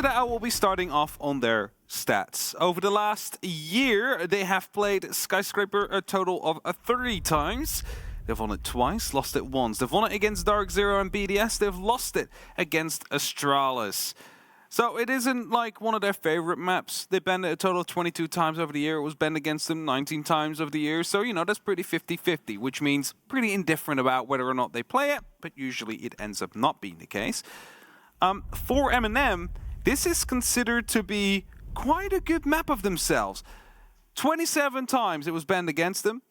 that I will be starting off on their stats. Over the last year, they have played Skyscraper a total of 30 times. They've won it twice, lost it once. They've won it against Dark Zero and BDS. They've lost it against Astralis. So it isn't like one of their favorite maps. They banned it a total of 22 times over the year. It was banned against them 19 times over the year. So, you know, that's pretty 50-50, which means pretty indifferent about whether or not they play it. But usually it ends up not being the case. For MNM, this is considered to be quite a good map of themselves. 27 times it was banned against them.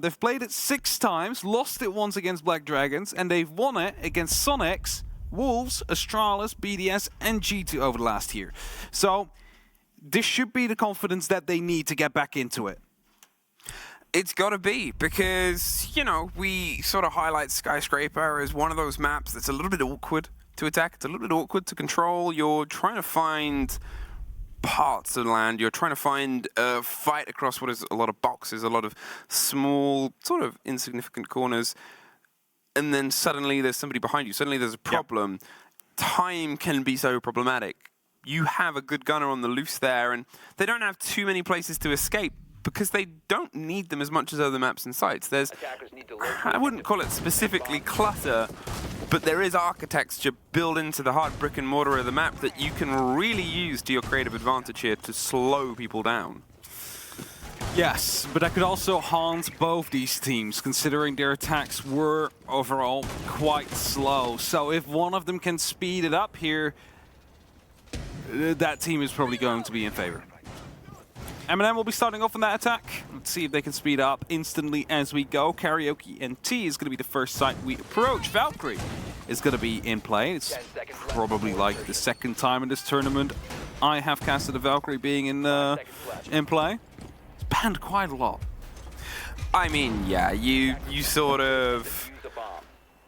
They've played it 6 times, lost it once against Black Dragons, and they've won it against Sonics, Wolves, Astralis, BDS, and G2 over the last year. So this should be the confidence that they need to get back into it. It's got to be, because, you know, we sort of highlight Skyscraper as one of those maps that's a little bit awkward to attack. It's a little bit awkward to control. You're trying to find parts of land. You're trying to find a fight across what is a lot of boxes, a lot of small, sort of insignificant corners. And then suddenly there's somebody behind you. Suddenly there's a problem. Yep. Time can be so problematic. You have a good gunner on the loose there, and they don't have too many places to escape because they don't need them as much as other maps and sites. There's, I wouldn't call it specifically clutter, but there is architecture built into the hard brick and mortar of the map that you can really use to your creative advantage here to slow people down. Yes, but that could also haunt both these teams, considering their attacks were overall quite slow. So if one of them can speed it up here, that team is probably going to be in favor. MNM will be starting off on that attack. Let's see if they can speed up instantly as we go. Karaoke NT is going to be the first site we approach. Valkyrie is going to be in play. It's probably like the second time in this tournament I have casted a Valkyrie being in play. Banned quite a lot. I mean, yeah, you sort of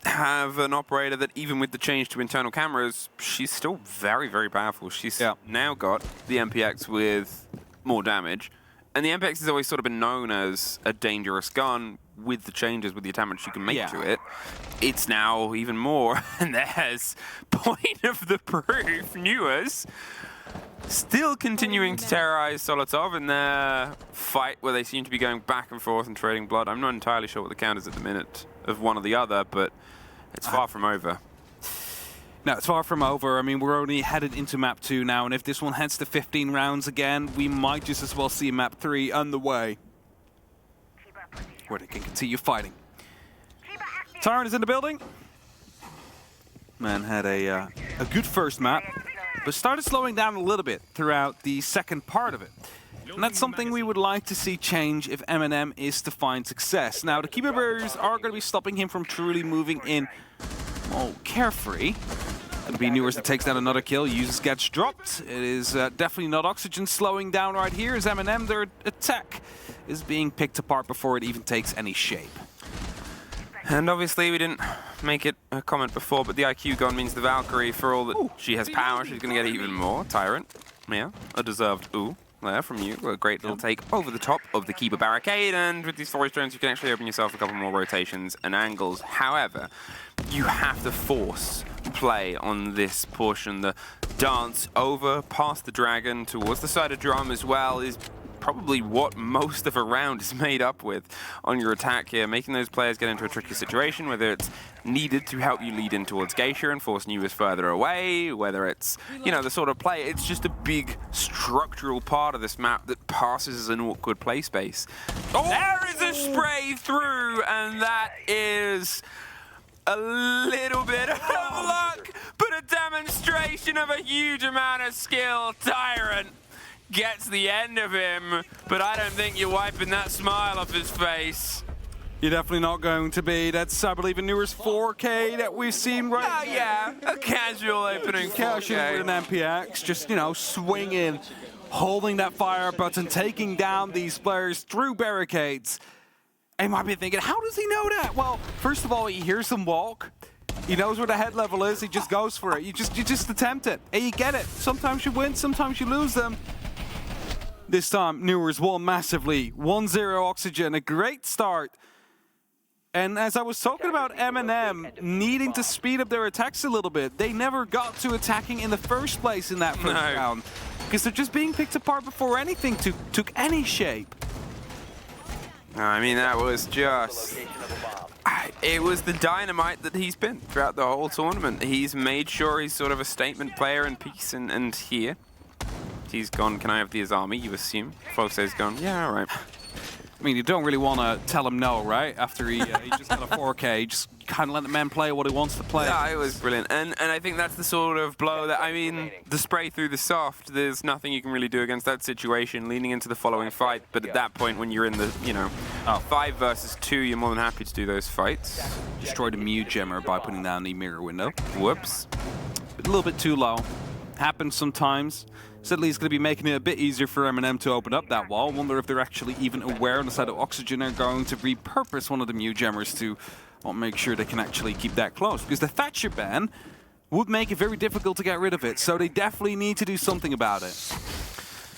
have an operator that even with the change to internal cameras, she's still very, very powerful. She's now got the MPX with more damage. And the MPX has always sort of been known as a dangerous gun with the changes, with the damage you can make to it. It's now even more. And there's point of the proof, Newers. Still continuing to terrorize Solotov in their fight where they seem to be going back and forth and trading blood. I'm not entirely sure what the count is at the minute of one or the other, but it's far from over. No, it's far from over. I mean, we're only headed into map 2 now, and if this one heads to 15 rounds again, we might just as well see map 3 underway, where they can continue fighting. Tyrant is in the building. Man had a good first map, but started slowing down a little bit throughout the second part of it. And that's something we would like to see change if MNM is to find success. Now, the keeper barriers are going to be stopping him from truly moving in, well, carefree. Going to be Newers that takes down another kill, uses gets dropped. It is definitely not Oxygen slowing down right here, as MNM, their attack is being picked apart before it even takes any shape. And obviously we didn't make it a comment before, but the IQ gone means the Valkyrie, for all that she has power, she's going to get even more. Tyrant, yeah, a deserved ooh there from you. A great little take over the top of the keeper barricade, and with these forest drones you can actually open yourself a couple more rotations and angles. However, you have to force play on this portion. The dance over past the dragon towards the side of drum as well is probably what most of a round is made up with on your attack here, making those players get into a tricky situation, whether it's needed to help you lead in towards Geisha and force Newers further away, whether it's, you know, the sort of play. It's just a big structural part of this map that passes as an awkward play space. Oh, there is a spray through, and that is a little bit of luck, but a demonstration of a huge amount of skill. Tyrant gets the end of him, but I don't think you're wiping that smile off his face. You're definitely not going to be. That's, I believe, a Newers 4K that we've seen right now. Oh, yeah, a casual opening 4K. Casual with an MPX, just, you know, swinging, holding that fire button, taking down these players through barricades. And you might be thinking, how does he know that? Well, first of all, he hears them walk. He knows where the head level is. He just goes for it. You just attempt it, and you get it. Sometimes you win, sometimes you lose them. This time, Newers won massively. 1-0 Oxygen, a great start. And as I was talking about MNM needing to speed up their attacks a little bit, they never got to attacking in the first place in that first round. Because they're just being picked apart before anything took any shape. I mean, that was just... It was the dynamite that he's been throughout the whole tournament. He's made sure he's sort of a statement player in peace, and here he's gone, can I have his army, you assume? Foxay's gone, yeah, all right. I mean, you don't really want to tell him no, right? After he just got a 4K, just kind of let the man play what he wants to play. Yeah, it was brilliant. And I think that's the sort of blow that, I mean, the spray through the soft, there's nothing you can really do against that situation leading into the following fight. But at that point, when you're in the, 5 versus 2, you're more than happy to do those fights. Destroyed a Mew Gemmer by putting down the mirror window. Whoops. A little bit too low. Happens sometimes. Sadly, it's going to be making it a bit easier for MNM to open up that wall. Wonder if they're actually even aware on the side of Oxygen are going to repurpose one of the Mew Gemmers to make sure they can actually keep that close. Because the Thatcher ban would make it very difficult to get rid of it. So they definitely need to do something about it.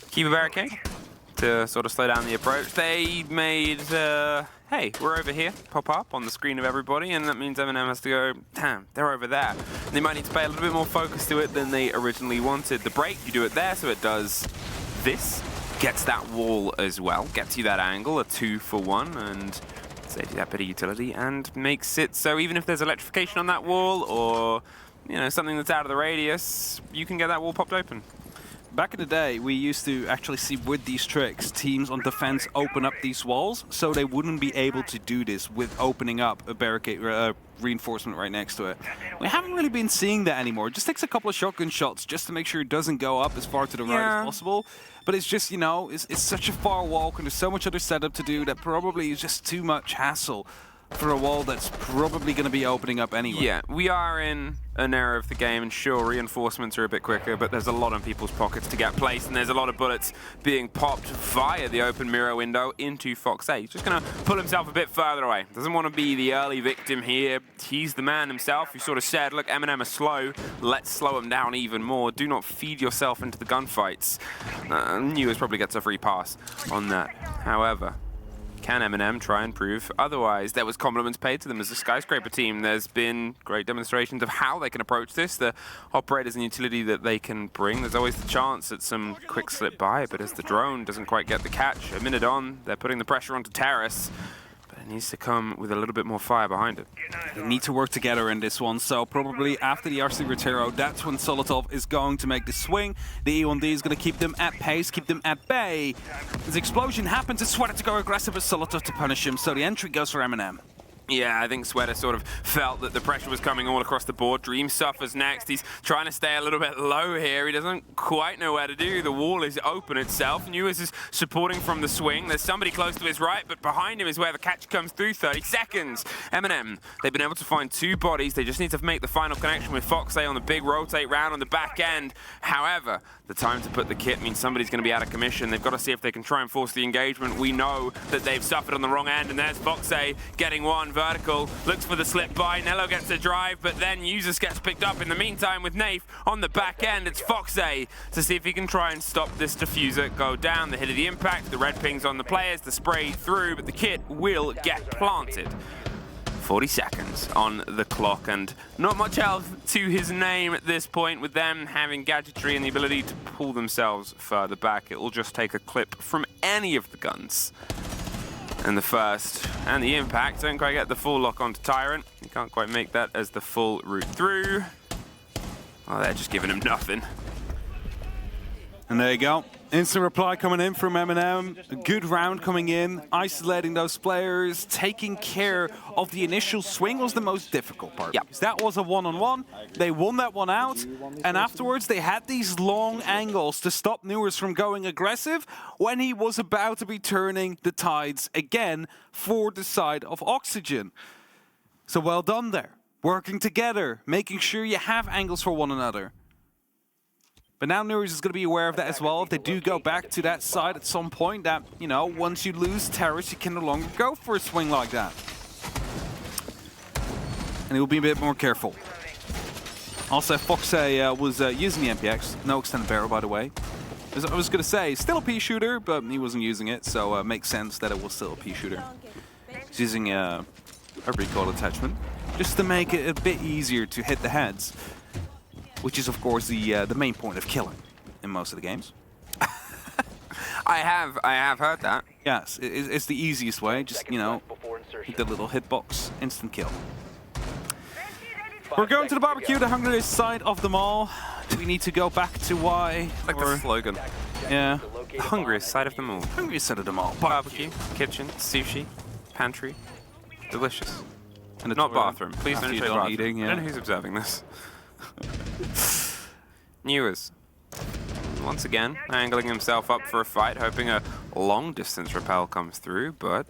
Keep a barricade to sort of slow down the approach. They made, hey, we're over here, pop up on the screen of everybody, and that means MNM has to go, damn, they're over there. And they might need to pay a little bit more focus to it than they originally wanted. The break, you do it there, so it does this, gets that wall as well, gets you that angle, a 2-for-1, and saves you that bit of utility, and makes it so even if there's electrification on that wall, or, something that's out of the radius, you can get that wall popped open. Back in the day, we used to actually see with these tricks, teams on defense open up these walls, so they wouldn't be able to do this with opening up a barricade reinforcement right next to it. We haven't really been seeing that anymore. It just takes a couple of shotgun shots just to make sure it doesn't go up as far to the right as possible. But it's just, it's such a far walk, and there's so much other setup to do that probably is just too much hassle for a wall that's probably going to be opening up anyway. Yeah, we are in an era of the game, and sure, reinforcements are a bit quicker, but there's a lot in people's pockets to get placed, and there's a lot of bullets being popped via the open mirror window into Foxay. He's just going to pull himself a bit further away. Doesn't want to be the early victim here. He's the man himself who sort of said, look, MNM are slow. Let's slow them down even more. Do not feed yourself into the gunfights. Newers probably gets a free pass on that. However, can MNM try and prove otherwise? There was compliments paid to them as a skyscraper team. There's been great demonstrations of how they can approach this, the operators and utility that they can bring. There's always the chance at some quick slip by, but as the drone doesn't quite get the catch, a minute on, they're putting the pressure onto Terrace. It needs to come with a little bit more fire behind it. They need to work together in this one, so probably after the RC Rotero, that's when Solotov is going to make the swing. The E1D is going to keep them at pace, keep them at bay. As the explosion happens, it's Sweater to go aggressive as Solotov to punish him, so the entry goes for MNM. Yeah, I think Sweater sort of felt that the pressure was coming all across the board. Dream suffers next. He's trying to stay a little bit low here. He doesn't quite know where to do. The wall is open itself. Newers is supporting from the swing. There's somebody close to his right, but behind him is where the catch comes through. 30 seconds. MNM, they've been able to find 2 bodies. They just need to make the final connection with Foxay on the big rotate round on the back end. However, the time to put the kit means somebody's going to be out of commission. They've got to see if they can try and force the engagement. We know that they've suffered on the wrong end, and there's Foxay getting one. Vertical, looks for the slip by, Nello gets a drive, but then Users gets picked up in the meantime with Nafe on the back end. It's Foxay to see if he can try and stop this diffuser go down. The hit of the impact, the red pings on the players, the spray through, but the kit will get planted. 40 seconds on the clock, and not much else to his name at this point, with them having gadgetry and the ability to pull themselves further back. It will just take a clip from any of the guns. And the first and the impact don't quite get the full lock onto Tyrant. You can't quite make that as the full route through. Oh, they're just giving him nothing. And there you go. Instant reply coming in from MNM. A good round coming in, isolating those players, taking care of the initial swing was the most difficult part. Yep. That was a one-on-one. They won that one out, and afterwards they had these long angles to stop Newers from going aggressive when he was about to be turning the tides again for the side of Oxygen. So well done there. Working together, making sure you have angles for one another. But now Newers is going to be aware of that as well. If they do go back to that side at some point, that, once you lose Terrace, you can no longer go for a swing like that. And he will be a bit more careful. Also, Foxay was using the MPX. No extended barrel, by the way. I was going to say, still a pea shooter, but he wasn't using it, so it makes sense that it was still a pea shooter. He's using a recoil attachment, just to make it a bit easier to hit the heads, which is of course the main point of killing in most of the games. I have heard that. Yes, it's the easiest way. Just, you know, hit the little hitbox, instant kill. We're going to the barbecue, the hungriest side of them all. Do we need to go back to Y? Like the slogan. Yeah. The hungriest side of them all. Hungriest side of them all. Barbecue, kitchen, sushi, pantry. Delicious. And the Not toilet. bathroom. Please After don't you're say done bathroom. eating, I yeah. don't know who's observing this. Newers. Once again, angling himself up for a fight, hoping a long-distance rappel comes through, but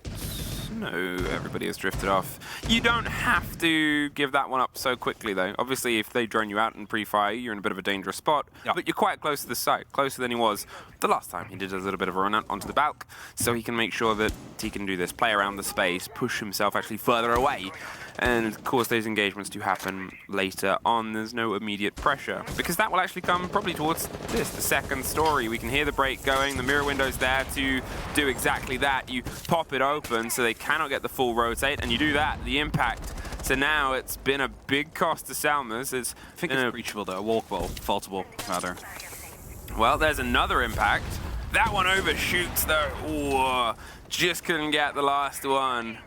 no, everybody has drifted off. You don't have to give that one up so quickly, though. Obviously, if they drone you out and pre-fire, you're in a bit of a dangerous spot, but you're quite close to the site, closer than he was the last time. He did a little bit of a run out onto the balk, so he can make sure that he can do this, play around the space, push himself actually further away, and cause those engagements to happen later on. There's no immediate pressure, because that will actually come probably towards this, the second story. We can hear the break going, the mirror window's there to do exactly that. You pop it open so they cannot get the full rotate, and you do that, the impact. So now it's been a big cost to Salmers. I think it's breachable though, walkable, faultable, rather. Well, there's another impact. That one overshoots though. Ooh, just couldn't get the last one.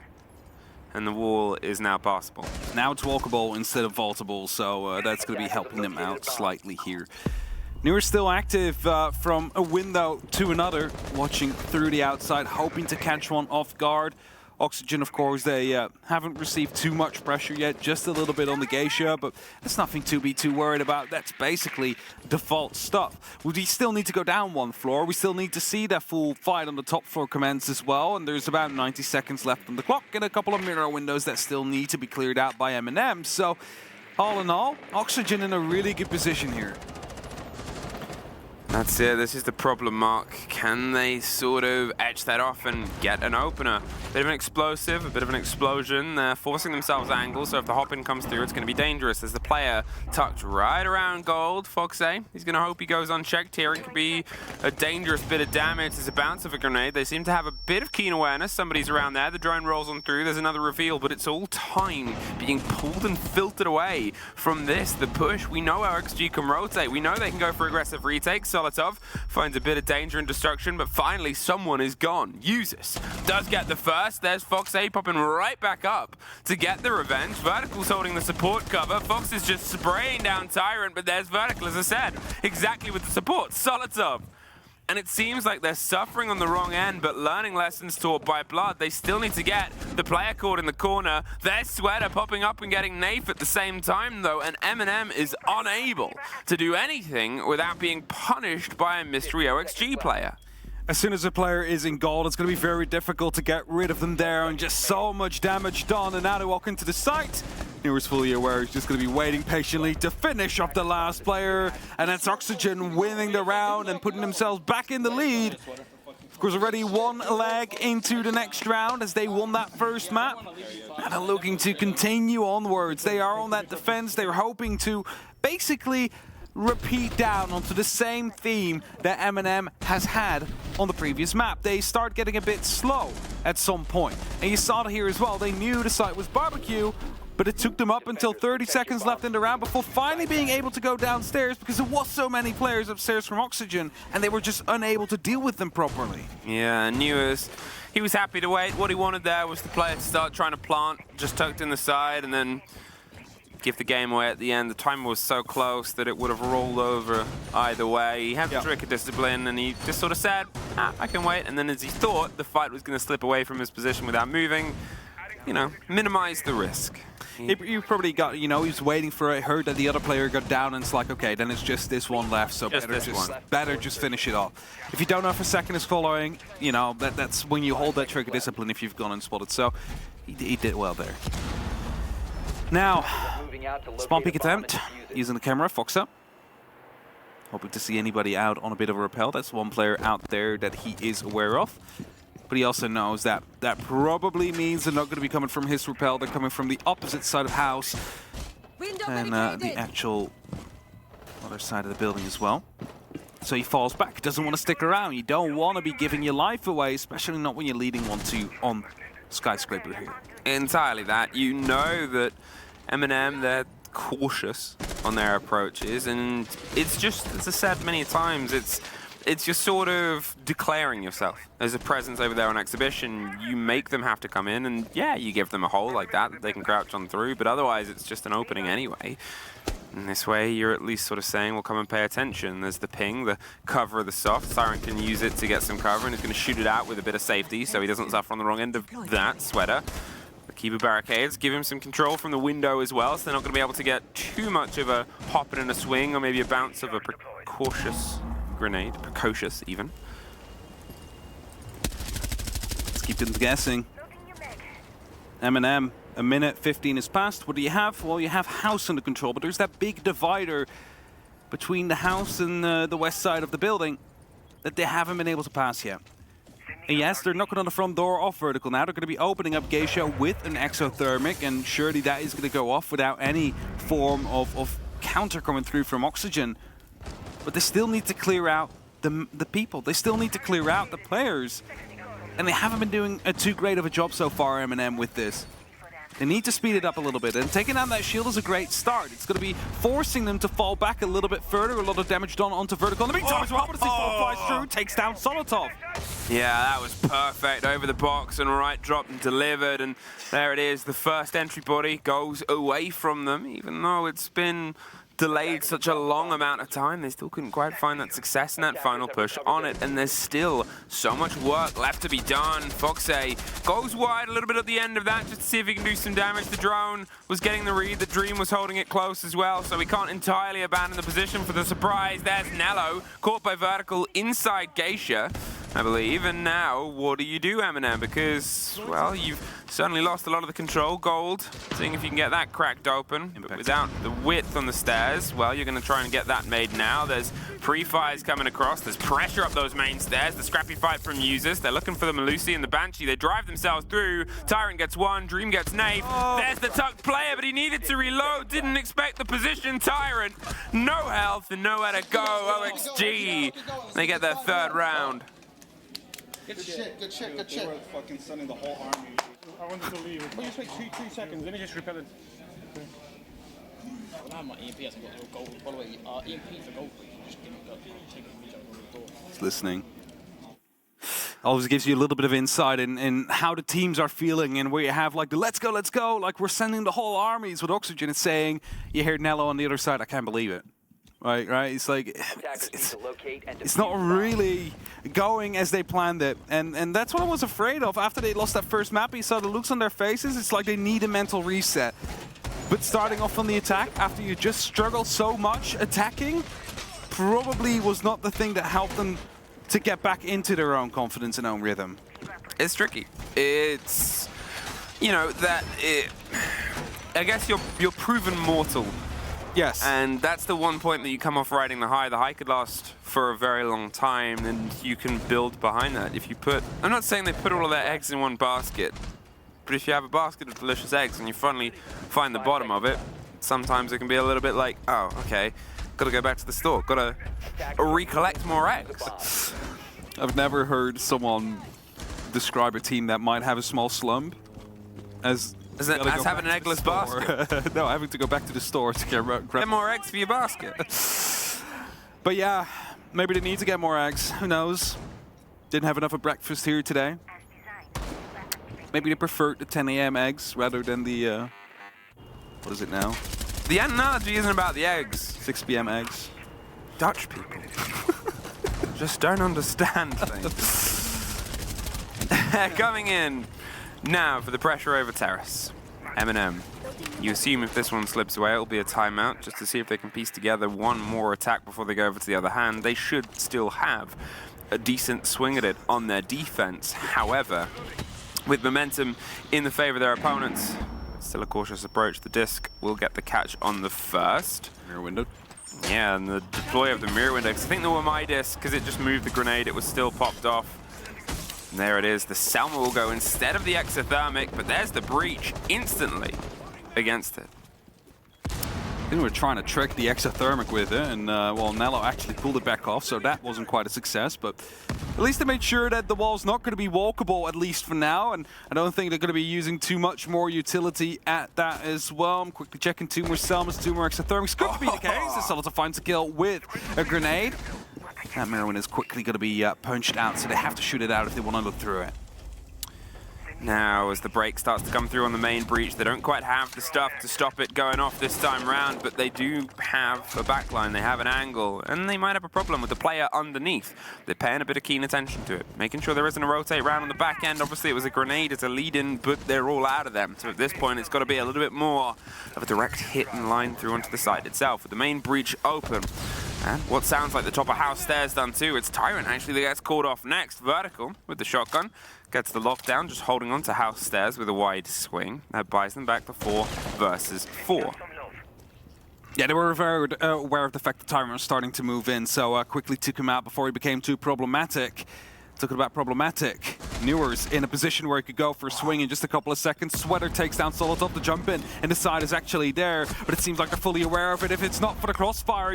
And the wall is now passable. Now it's walkable instead of vaultable, so that's going to be helping them out slightly here. Newer still active from a window to another, watching through the outside, hoping to catch one off guard. Oxygen, of course, they haven't received too much pressure yet, just a little bit on the geisha, but that's nothing to be too worried about. That's basically default stuff. We still need to go down one floor. We still need to see that full fight on the top floor commence as well, and there's about 90 seconds left on the clock and a couple of mirror windows that still need to be cleared out by MNM. So, all in all, Oxygen in a really good position here. That's it, this is the problem, Mark. Can they sort of etch that off and get an opener? Bit of an explosive, a bit of an explosion. They're forcing themselves angles, so if the hop-in comes through, it's going to be dangerous. There's the player tucked right around gold, Foxay. He's going to hope he goes unchecked here. It could be a dangerous bit of damage. There's a bounce of a grenade. They seem to have a bit of keen awareness. Somebody's around there. The drone rolls on through. There's another reveal, but it's all time being pulled and filtered away from this. The push, we know OXG can rotate. We know they can go for aggressive retakes. Solotov finds a bit of danger and destruction, but finally someone is gone. Uses does get the first. There's Foxay popping right back up to get the revenge. Vertical's holding the support cover. Fox is just spraying down Tyrant, but there's Vertical, as I said, exactly with the support. Solotov. And it seems like they're suffering on the wrong end, but learning lessons taught by blood. They still need to get the player caught in the corner. There's Sweater popping up and getting Nafe at the same time, though, and MNM is unable to do anything without being punished by a mystery OXG player. As soon as a player is in gold, it's going to be very difficult to get rid of them there, and just so much damage done. And now they walk into the site. Newer's fully aware he's just going to be waiting patiently to finish off the last player, and that's Oxygen winning the round and putting themselves back in the lead. Of course, already one leg into the next round as they won that first map, and are looking to continue onwards. They are on that defense. They're hoping to basically repeat down onto the same theme that MNM has had on the previous map. They start getting a bit slow at some point, and you saw it here as well. They knew the site was barbecue, but it took them up until 30 seconds left in the round before finally being able to go downstairs, because there was so many players upstairs from Oxygen and they were just unable to deal with them properly. Yeah, Newers, he was happy to wait. What he wanted there was the player to start trying to plant, just tucked in the side, and then give the game away at the end. The time was so close that it would have rolled over either way. He had the trick of discipline, and he just sort of said, I can wait. And then as he thought the fight was going to slip away from his position without moving, you know, minimize the risk. You probably got, you know, he was waiting for it, heard that the other player got down, and it's like, okay, then it's just this one left, so better just finish it off. If you don't know if a second is following, you know, that's when you hold that trigger discipline if you've gone and spotted. So he did well there. Now, spawn peek attempt, using the camera, Foxa. Hoping to see anybody out on a bit of a rappel. That's one player out there that he is aware of. But he also knows that that probably means they're not going to be coming from his rappel. They're coming from the opposite side of house. And the actual other side of the building as well. So he falls back. He doesn't want to stick around. You don't want to be giving your life away, especially not when you're leading 1-2 on Skyscraper here. Entirely that. You know that MNM, they're cautious on their approaches, and it's just, as I said many times, it's just sort of declaring yourself as a presence over there on exhibition. You make them have to come in, and yeah, you give them a hole like that they can crouch on through, but otherwise it's just an opening anyway. And this way, you're at least sort of saying, well, come and pay attention. There's the ping, the cover of the soft. Siren can use it to get some cover, and he's going to shoot it out with a bit of safety, so he doesn't suffer on the wrong end of that sweater. The keeper barricades give him some control from the window as well, so they're not going to be able to get too much of a hop and a swing, or maybe a bounce of a precautious grenade. Precocious, even. Let's keep them guessing. MNM. A minute 15 has passed. What do you have? Well, you have house under control, but there's that big divider between the house and the west side of the building that they haven't been able to pass yet. And yes, they're knocking on the front door off vertical now. They're going to be opening up Geisha with an exothermic, and surely that is going to go off without any form of counter coming through from Oxygen. But they still need to clear out the people. They still need to clear out the players. And they haven't been doing too great of a job so far, MNM, with this. They need to speed it up a little bit, and taking down that shield is a great start. It's going to be forcing them to fall back a little bit further. A lot of damage done onto vertical. In the meantime, as well, but C4 flies through, takes down Solotov. Yeah, that was perfect. Over the box and right dropped and delivered, and there it is. The first entry body goes away from them, even though it's been delayed such a long amount of time. They still couldn't quite find that success in that final push on it, and there's still so much work left to be done. Foxe goes wide a little bit at the end of that just to see if he can do some damage. The drone was getting the read. The Dream was holding it close as well, so we can't entirely abandon the position for the surprise. There's Nello, caught by vertical inside Geisha, I believe. And now, what do you do, MNM? Because, well, you've certainly lost a lot of the control. Gold, seeing if you can get that cracked open. But without the width on the stairs, well, you're going to try and get that made now. There's pre-fires coming across. There's pressure up those main stairs. The scrappy fight from users. They're looking for the Melusi and the Banshee. They drive themselves through. Tyrant gets one. Dream gets Nate. There's the tucked player, but he needed to reload. Didn't expect the position. Tyrant, no health and nowhere to go. OXG, they get their third round. Good shit, good shit, good shit. They were fucking sending the whole army. I wanted to leave. Well, just wait 2 seconds. Let me just repel it. Okay. I have my EMP hasn't got no gold. By the way, EMP for gold, you can just give me gold. Take it from each other on the door. He's listening. Always gives you a little bit of insight in how the teams are feeling, and where you have like the let's go, like we're sending the whole armies with Oxygen. It's saying, you hear Nello on the other side, I can't believe it. Right? It's like, it's not really going as they planned it. And that's what I was afraid of. After they lost that first map, you saw the looks on their faces. It's like they need a mental reset. But starting off on the attack, after you just struggled so much attacking, probably was not the thing that helped them to get back into their own confidence and own rhythm. It's tricky. It's, you know, I guess you're proven mortal. Yes. And that's the one point that you come off riding the high. The high could last for a very long time, and you can build behind that. If you put, I'm not saying they put all of their eggs in one basket, but if you have a basket of delicious eggs and you finally find the bottom of it, sometimes it can be a little bit like, oh, okay, gotta go back to the store, gotta recollect more eggs. I've never heard someone describe a team that might have a small slump as having an eggless basket. No, having to go back to the store to grab more eggs for your basket. But yeah, maybe they need to get more eggs. Who knows? Didn't have enough of breakfast here today. Maybe they preferred the 10 a.m. eggs rather than the, what is it now? The analogy isn't about the eggs. 6 p.m. eggs. Dutch people just don't understand things. Coming in now for the pressure over terrace. MNM. You assume if this one slips away, it'll be a timeout just to see if they can piece together one more attack before they go over to the other hand. They should still have a decent swing at it on their defense. However, with momentum in the favor of their opponents, still a cautious approach. The disc will get the catch on the first. Mirror window. Yeah, and the deploy of the mirror window. I think they were my disc because it just moved the grenade. It was still popped off. And there it is. The Selma will go instead of the exothermic, but there's the breach instantly against it. I think we were trying to trick the exothermic with it, and well, Nello actually pulled it back off, so that wasn't quite a success, but at least they made sure that the wall's not going to be walkable, at least for now, and I don't think they're going to be using too much more utility at that as well. I'm quickly checking 2 more Selmas, 2 more exothermics. Could be the case. Solita finds a kill with a grenade. That Merwin is quickly going to be punched out, so they have to shoot it out if they want to look through it. Now, as the break starts to come through on the main breach, they don't quite have the stuff to stop it going off this time round, but they do have a backline, they have an angle, and they might have a problem with the player underneath. They're paying a bit of keen attention to it, making sure there isn't a rotate round on the back end. Obviously, it was a grenade as a lead-in, but they're all out of them. So at this point, it's got to be a little bit more of a direct hit and line through onto the side itself, with the main breach open. And what sounds like the top of house stairs done too. It's Tyrant actually that gets called off next. Vertical with the shotgun. Gets the lockdown, just holding on to house stairs with a wide swing. That buys them back to 4 versus 4. Yeah, they were very aware of the fact that Tyrant was starting to move in, so quickly took him out before he became too problematic. Talking about problematic, Newer's in a position where he could go for a swing in just a couple of seconds. Sweater takes down Solitov. The jump in, and the side is actually there, but it seems like they're fully aware of it. If it's not for the crossfire,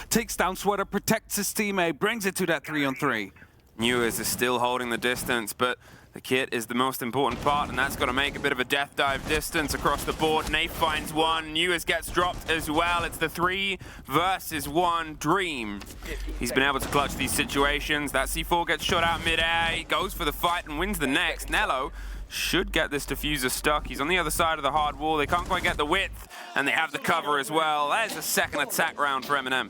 takes down Sweater, protects his teammate, brings it to that 3-on-3. Newers is still holding the distance, but the kit is the most important part, and that's got to make a bit of a death dive distance across the board. Nafe finds one. Newers gets dropped as well. It's the 3 versus 1 Dream. He's been able to clutch these situations. That C4 gets shot out mid-air. He goes for the fight and wins the next. Nello should get this diffuser stuck. He's on the other side of the hard wall. They can't quite get the width, and they have the cover as well. There's a second attack round for MNM.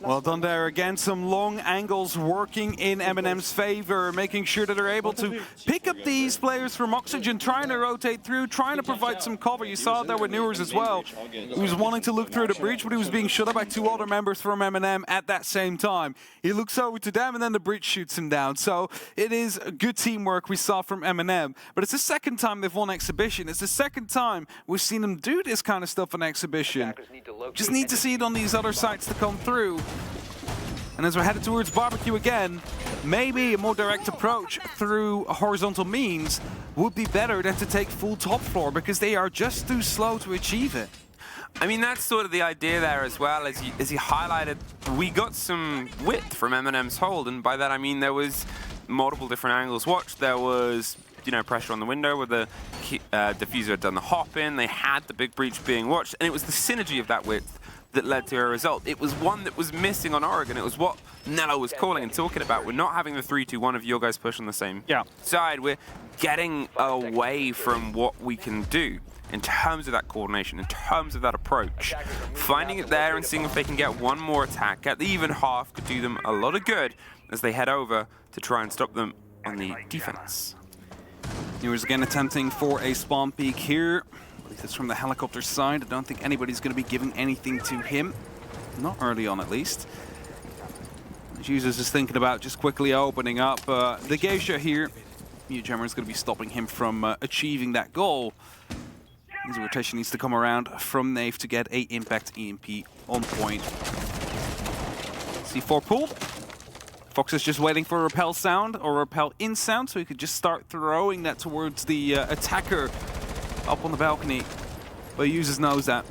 Well done there. Again, some long angles working in MNM's favor, making sure that they're able to pick up these players from Oxygen, trying to rotate through, trying to provide some cover. You saw it there with Newers as well. He was wanting to look through the breach, but he was being shot at by 2 other members from MNM at that same time. He looks over to them, and then the breach shoots him down. So it is good teamwork we saw from MNM. But it's the second time they've won Exhibition. It's the second time we've seen them do this kind of stuff on Exhibition. Just need to see it on these other sites to come through. And as we're headed towards barbecue again, maybe a more direct approach through horizontal means would be better than to take full top floor, because they are just too slow to achieve it. I mean, that's sort of the idea there as well. As he highlighted, we got some width from MNM's hold, and by that I mean there was multiple different angles watched. There was, you know, pressure on the window where the diffuser had done the hop in. They had the big breach being watched, and it was the synergy of that width that led to a result. It was one that was missing on Oregon. It was what Nello was calling and talking about. We're not having the 3-2-1 of your guys push on the same side. We're getting away from what we can do in terms of that coordination, in terms of that approach. Finding it there and seeing if they can get one more attack at the even half could do them a lot of good as they head over to try and stop them on the defense. Newers again attempting for a spawn peek here. It's from the helicopter side. I don't think anybody's going to be giving anything to him. Not early on, at least. Jesus is thinking about just quickly opening up the geisha here. Jammer is going to be stopping him from achieving that goal. His rotation needs to come around from Nave to get a impact EMP on point. C4 pulled. Fox is just waiting for a repel sound or repel in sound, so he could just start throwing that towards the attacker up on the balcony. But Users knows that.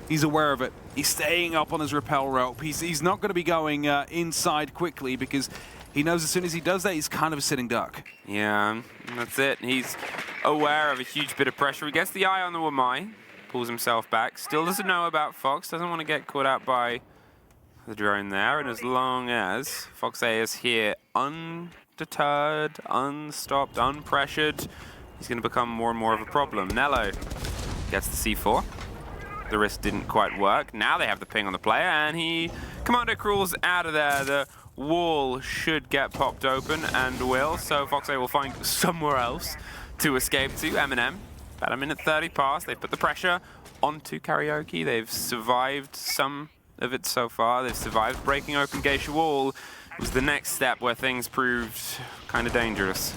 He's aware of it. He's staying up on his repel rope. He's not going to be going inside quickly, because he knows as soon as he does that, he's kind of a sitting duck. Yeah, that's it. He's aware of a huge bit of pressure. He gets the eye on the Wamai, pulls himself back. Still doesn't know about Fox. Doesn't want to get caught out by the drone there. And as long as Fox A is here undeterred, unstopped, unpressured, he's going to become more and more of a problem. Nello gets the C4. The risk didn't quite work. Now they have the ping on the player, and he commando crawls out of there. The wall should get popped open, and will, so Fox A will find somewhere else to escape to. MNM, about a minute 30 past. They've put the pressure onto Karaoke. They've survived some of it so far. They've survived breaking open Geisha Wall. It was the next step where things proved kind of dangerous.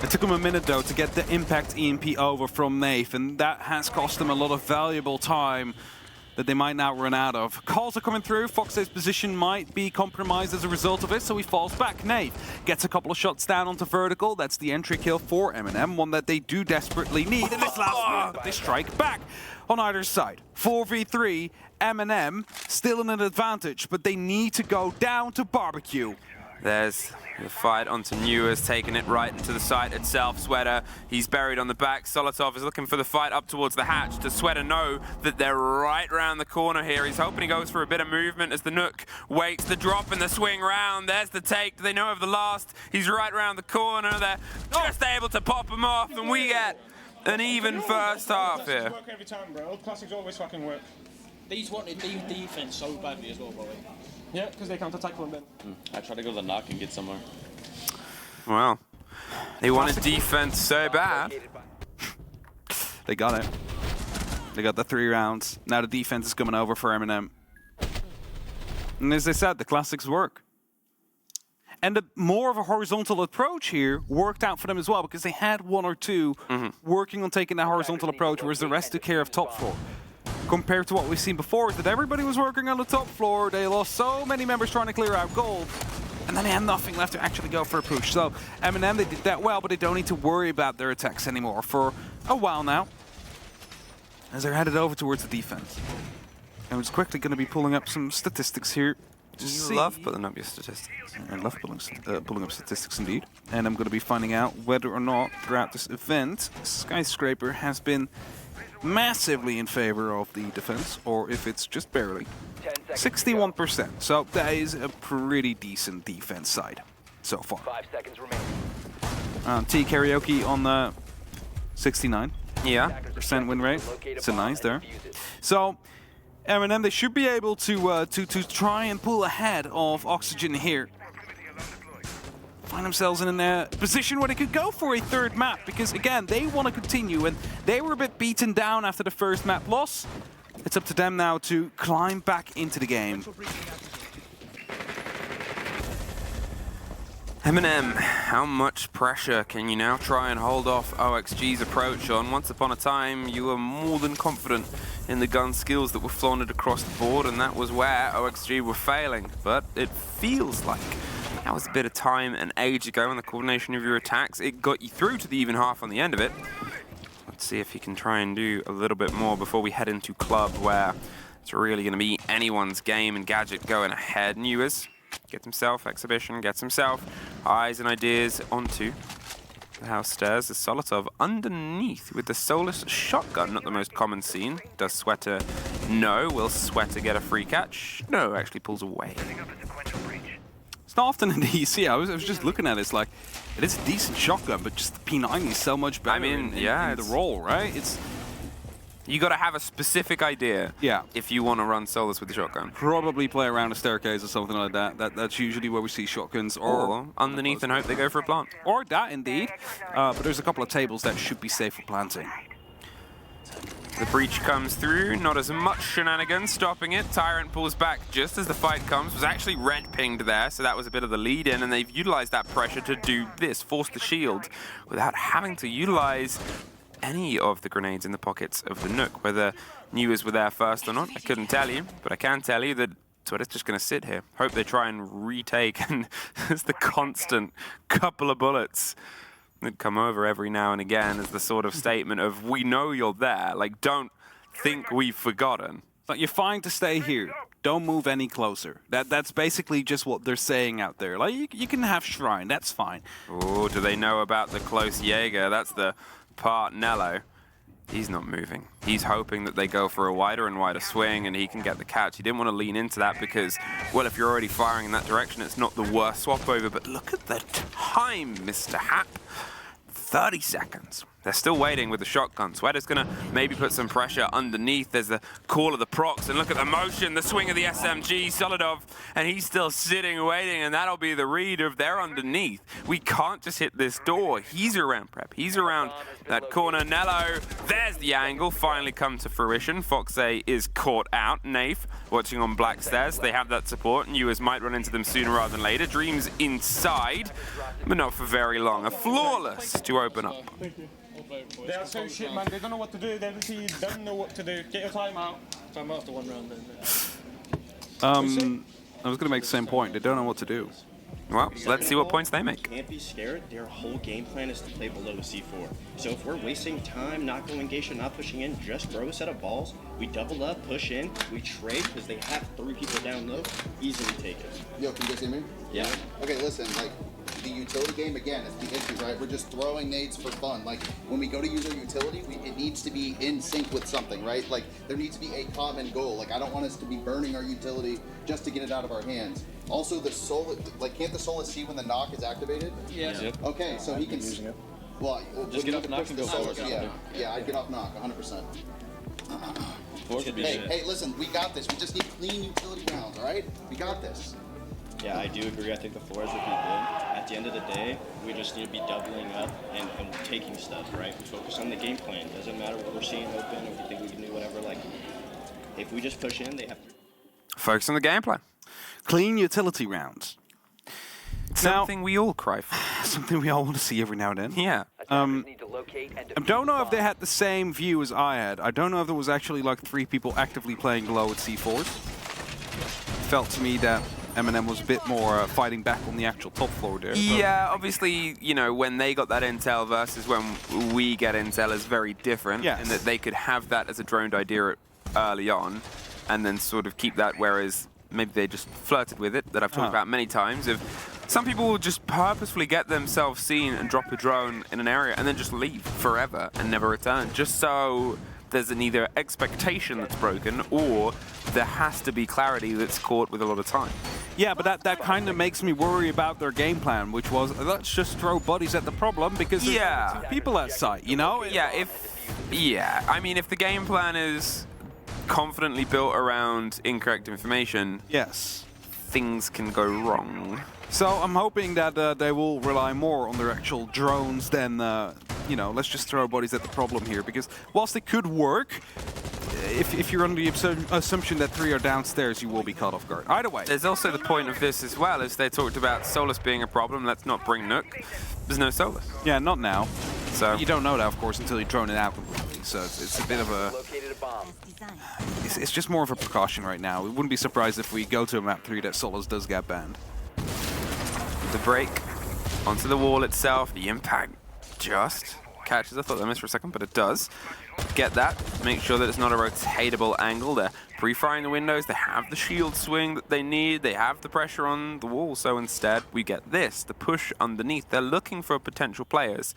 It took him a minute, though, to get the impact EMP over from Nave, and that has cost him a lot of valuable time that they might now run out of. Calls are coming through. Fox's position might be compromised as a result of it, so he falls back. Nave gets a couple of shots down onto vertical. That's the entry kill for MNM, one that they do desperately need. And this last one, they strike back. on either side. 4v3, MNM still in an advantage, but they need to go down to barbecue. There's the fight onto Newers, taking it right into the site itself. Sweater, he's buried on the back. Solotov is looking for the fight up towards the hatch. Does Sweater know that they're right around the corner here? He's hoping he goes for a bit of movement as the Nook waits the drop and the swing round. There's the take. Do they know of the last? He's right around the corner. They're just able to pop him off, and we get an even first half here. Work every time, bro. Old classics always fucking work. These wanted defense so badly as well, by the way. Yeah, because they can't attack from them. I try to go to the knock and get somewhere. Well, they wanted defense so bad. They got it. They got the 3 rounds. Now the defense is coming over for MNM. And as I said, the classics work. And the more of a horizontal approach here worked out for them as well, because they had 1 or 2 working on taking that horizontal approach, whereas the rest took care of top floor. Compared to what we've seen before, is that everybody was working on the top floor. They lost so many members trying to clear out gold, and then they had nothing left to actually go for a push. So MNM, they did that well, but they don't need to worry about their attacks anymore for a while now, as they're headed over towards the defense. And we're just quickly going to be pulling up some statistics here. You love pulling up your statistics. I love pulling up statistics indeed. And I'm going to be finding out whether or not throughout this event, Skyscraper has been massively in favor of the defense, or if it's just barely. 61%. So that is a pretty decent defense side so far. 5 seconds remaining. T Karaoke on the 69%. Yeah. Win rate. It's a nice there. So MNM, they should be able to try and pull ahead of Oxygen here. Find themselves in a position where they could go for a 3rd map, because again, they want to continue, and they were a bit beaten down after the first map loss. It's up to them now to climb back into the game. MNM, how much pressure can you now try and hold off OXG's approach on? Once upon a time, you were more than confident in the gun skills that were flaunted across the board, and that was where OXG were failing. But it feels like that was a bit of time and age ago, and the coordination of your attacks, it got you through to the even half on the end of it. Let's see if you can try and do a little bit more before we head into club, where it's really going to be anyone's game and Gadget going ahead. Newers gets himself exhibition, gets himself eyes and ideas onto the house stairs. The Solotov underneath with the Solus shotgun, not the most common scene. Does Sweater know? Will Sweater get a free catch? No, actually pulls away. It's not often in the EC. I was just looking at it. It's like, it is a decent shotgun, but just the P90 is so much better. I mean, in yeah, the role, right? You got to have a specific idea. Yeah. If you want to run Solus with the shotgun. Probably play around a staircase or something like that. That's usually where we see shotguns, Or underneath and hope they go for a plant. Or that, indeed. But there's a couple of tables that should be safe for planting. The breach comes through, not as much shenanigans stopping it. Tyrant pulls back just as the fight comes. Was actually red pinged there, so that was a bit of the lead in, and they've utilized that pressure to do this, force the shield, without having to utilize any of the grenades in the pockets of the Nook. Whether Newers were there first or not, I couldn't tell you, but I can tell you that Twitter's just going to sit here. Hope they try and retake, and there's the constant couple of bullets that come over every now and again as the sort of statement of, we know you're there, like, don't think we've forgotten. But you're fine to stay here. Don't move any closer. That's basically just what they're saying out there. Like, you can have Shrine, that's fine. Oh, do they know about the close Jaeger? That's the part Nello. He's not moving. He's hoping that they go for a wider and wider swing and he can get the catch. He didn't want to lean into that because, well, if you're already firing in that direction, it's not the worst swap over. But look at the time, Mr. Happ. 30 seconds. They're still waiting with the shotgun. Sweater's gonna maybe put some pressure underneath. There's the call of the procs, and look at the motion, the swing of the SMG, Solidov, and he's still sitting waiting, and that'll be the read of they're underneath. We can't just hit this door. He's around prep. He's around that corner. Nello, there's the angle, finally come to fruition. Foxay is caught out. Nafe watching on black stairs. They have that support. Newers might run into them sooner rather than later. Dreams inside, but not for very long. A flawless to open up. They are so shit, man. They don't know what to do. They literally don't know what to do. Get your time out. Time after one round. Then. I was going to make the same point. They don't know what to do. Well, let's see what points they make. Can't be scared. Their whole game plan is to play below C4. So if we're wasting time, not going Geisha, not pushing in, just throw a set of balls. We double up, push in, we trade because they have 3 people down low. Easily take it. Yo, can you guys hear me? Yeah. Okay, listen, like, the utility game, again, is the issue, right? We're just throwing nades for fun. Like, when we go to use our utility, it needs to be in sync with something, right? Like, there needs to be a common goal. Like, I don't want us to be burning our utility just to get it out of our hands. Also, the Soul, like, can't the Soul see when the knock is activated? Yeah. Yep. Okay, so he can. Well, Just get off knock and go forward. Yeah, I'd get off knock, 100%. Forward would be shit. Hey, listen, we got this. We just need clean utility rounds, all right? We got this. Yeah, I do agree. I think the 4s would be good. At the end of the day, we just need to be doubling up and taking stuff, right? We focus on the game plan. Doesn't matter what we're seeing open, if we think we can do whatever. Like, if we just push in, they have to. Focus on the game plan. Clean utility rounds. Something we all cry for. Something we all want to see every now and then. Yeah. Need to locate and I don't know if they had the same view as I had. I don't know if there was actually like 3 people actively playing below at C4s. It felt to me that MNM was a bit more fighting back on the actual top floor there. Yeah, obviously, you know, when they got that intel versus when we get intel is very different. Yes. In that they could have that as a droned idea early on and then sort of keep that, whereas maybe they just flirted with it, that I've talked about many times. Some people will just purposefully get themselves seen and drop a drone in an area and then just leave forever and never return, just so there's an either expectation that's broken or there has to be clarity that's caught with a lot of time. Yeah, but that kind of makes me worry about their game plan, which was, let's just throw bodies at the problem because there's only 2 people at site, you know? Yeah, I mean, if the game plan is confidently built around incorrect information, Yes. things can go wrong. So I'm hoping that they will rely more on their actual drones than, you know, let's just throw bodies at the problem here. Because whilst it could work, if you're under the assumption that 3 are downstairs, you will be caught off guard. Either way. There's also the point of this as well, as they talked about Solus being a problem. Let's not bring Nook. There's no Solus. Yeah, not now. So You don't know that, of course, until you drone it out completely. So it's a bit of a... located a bomb. It's just more of a precaution right now. We wouldn't be surprised if we go to a map 3 that Solus does get banned. the break onto the wall itself, the impact just catches. I thought that missed for a second, but it does. Get that, make sure that it's not a rotatable angle. They're pre-firing the windows, they have the shield swing that they need, they have the pressure on the wall, so instead we get this, the push underneath. They're looking for potential players.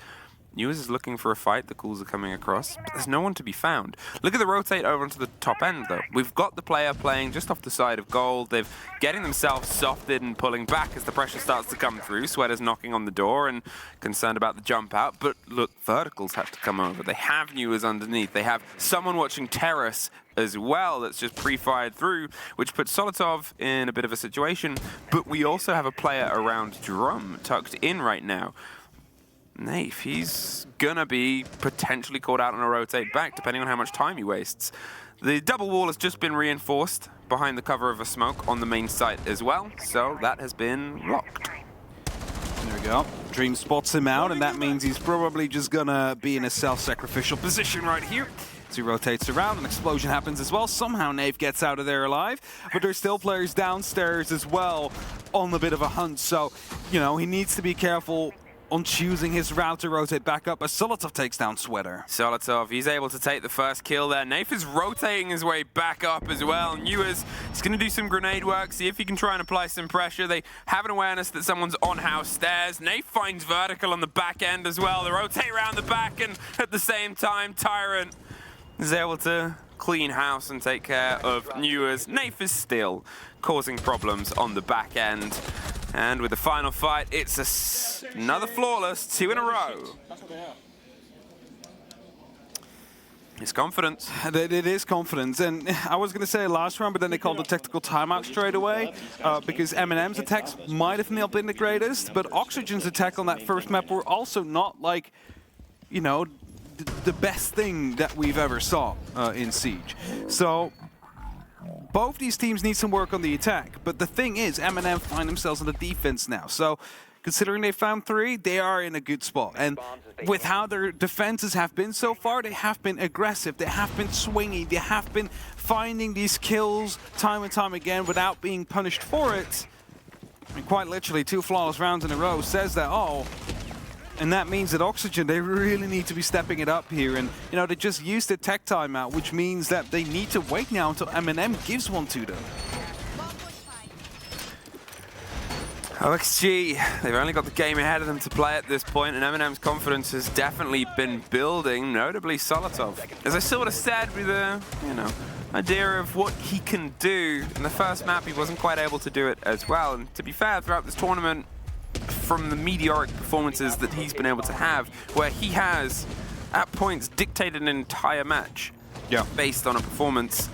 News is looking for a fight, the calls are coming across, but there's no one to be found. Look at the rotate over onto the top end though. We've got the player playing just off the side of gold. They're getting themselves softed and pulling back as the pressure starts to come through. Sweater's knocking on the door and concerned about the jump out, but look, Verticals have to come over. They have News underneath. They have someone watching Terrace as well that's just pre-fired through, which puts Solotov in a bit of a situation, but we also have a player around Drum tucked in right now. Nafe, he's gonna be potentially caught out on a rotate back, depending on how much time he wastes. The double wall has just been reinforced behind the cover of a smoke on the main site as well, so that has been locked. There we go. Dream spots him out, and that means he's probably just gonna be in a self-sacrificial position right here. As he rotates around, an explosion happens as well. Somehow Nave gets out of there alive, but there's still players downstairs as well on a bit of a hunt, so, you know, he needs to be careful on choosing his route to rotate back up as Solotov takes down Sweater. Solotov, he's able to take the first kill there. Nafe is rotating his way back up as well. Newers is going to do some grenade work, see if he can try and apply some pressure. They have an awareness that someone's on house stairs. Nafe finds Vertical on the back end as well. They rotate around the back, and at the same time, Tyrant is able to clean house and take care of Newers. Nafe is still causing problems on the back end. And with the final fight, it's another flawless 2 in a row. That's what they are. It's confidence. It is confidence, and I was going to say last round, but then they called the tactical timeout straight away because MNM's attacks might have not been the greatest, but Oxygen's attack on that first map were also not like, you know, the best thing that we've ever saw in Siege. So both these teams need some work on the attack, but the thing is, MNM find themselves on the defense now. So considering they found 3, they are in a good spot. And with how their defenses have been so far, they have been aggressive, they have been swingy, they have been finding these kills time and time again without being punished for it. I mean, quite literally 2 flawless rounds in a row says that all. And that means that Oxygen, they really need to be stepping it up here. And, you know, they just used the tech timeout, which means that they need to wait now until MNM gives one to them. OXG, they've only got the game ahead of them to play at this point, and MNM's confidence has definitely been building, notably Solotov. As I sort of said, with a, you know, idea of what he can do. In the first map, he wasn't quite able to do it as well. And to be fair, throughout this tournament, from the meteoric performances that he's been able to have, where he has, at points, dictated an entire match based on a performance,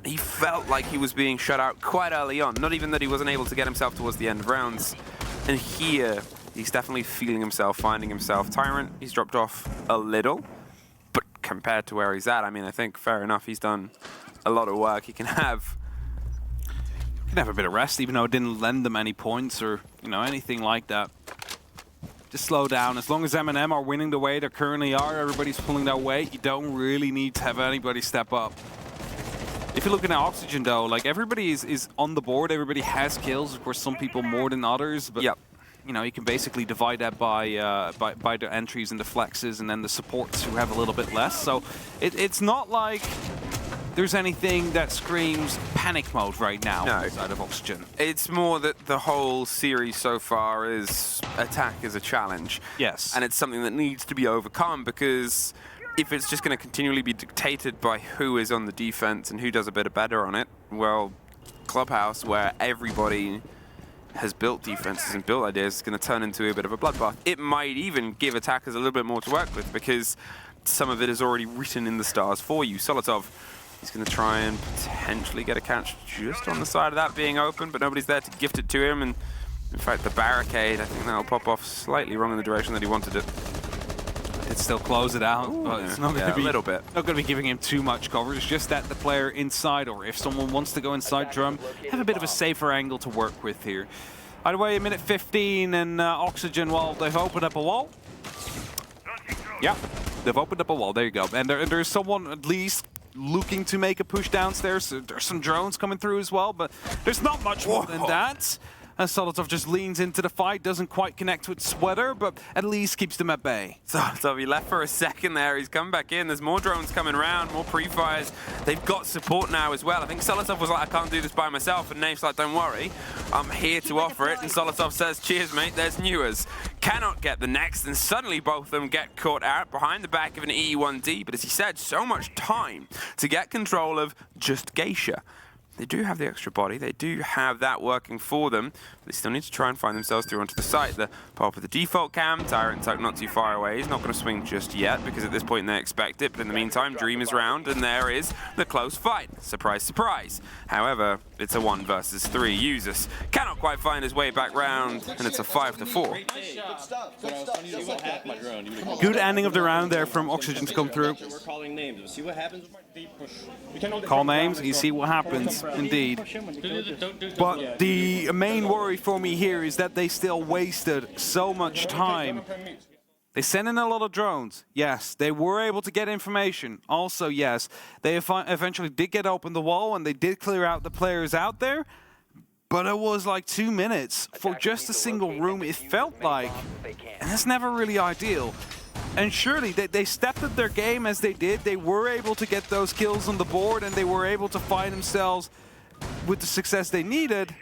he felt like he was being shut out quite early on. Not even that he wasn't able to get himself towards the end of rounds. And here, he's definitely feeling himself, finding himself. Tyrant, he's dropped off a little, but compared to where he's at, I mean, I think fair enough, he's done a lot of work. He can have a bit of rest, even though it didn't lend them any points or, you know, anything like that. Just slow down. As long as MNM are winning the way they currently are, everybody's pulling their weight, you don't really need to have anybody step up. If you're looking at Oxygen, though, like, everybody is on the board, everybody has kills. Of course, some people more than others, but, you know, you can basically divide that by the entries and the flexes, and then the supports who have a little bit less. So it's not like there's anything that screams panic mode right now outside of Oxygen. It's more that the whole series so far is attack is a challenge. Yes. And it's something that needs to be overcome, because if it's just going to continually be dictated by who is on the defense and who does a bit better on it, well, Clubhouse, where everybody has built defenses and built ideas, is going to turn into a bit of a bloodbath. It might even give attackers a little bit more to work with, because some of it is already written in the stars for you. Solotov, he's going to try and potentially get a catch just on the side of that being open, but nobody's there to gift it to him. And in fact, the barricade, I think that'll pop off slightly wrong in the direction that he wanted it. It's still close it out, but it's not going to be a little bit. Not going to be giving him too much cover. It's just that the player inside, or if someone wants to go inside drum, have a bit of a safer angle to work with here. Either way, a minute 15, and Oxygen, well, they've opened up a wall. Yeah, they've opened up a wall. There you go. And there's someone at least looking to make a push downstairs. There's some drones coming through as well, but there's not much more than that. And Solotov just leans into the fight, doesn't quite connect with Sweater, but at least keeps them at bay. So he left for a second there. He's come back in. There's more drones coming around, more pre-fires. They've got support now as well. I think Solotov was like, I can't do this by myself. And Nave's like, don't worry, I'm here to offer it. And Solotov says, cheers, mate, there's Newers. Cannot get the next, and suddenly both of them get caught out behind the back of an E1D. But as he said, so much time to get control of just Geisha. They do have the extra body, they do have that working for them, but they still need to try and find themselves through onto the site. The pop of the default cam, Tyrant tucked not too far away. He's not going to swing just yet, because at this point they expect it, but in the meantime, Dream is round, and there is the close fight. Surprise, surprise. However, it's a 1 versus 3. Usus cannot quite find his way back round, and it's a 5-4. Good stuff. Good stuff. Good ending of the round there from Oxygen to come through. We're calling names. We'll see what happens. Call names, you see what happens, indeed. But the main worry for me here is that they still wasted so much time. They sent in a lot of drones, yes. They were able to get information, also yes. They eventually did get open the wall and they did clear out the players out there. But it was like 2 minutes for just a single room, it felt like. And that's never really ideal. And surely they stepped up their game as they did. They were able to get those kills on the board, and they were able to find themselves with the success they needed.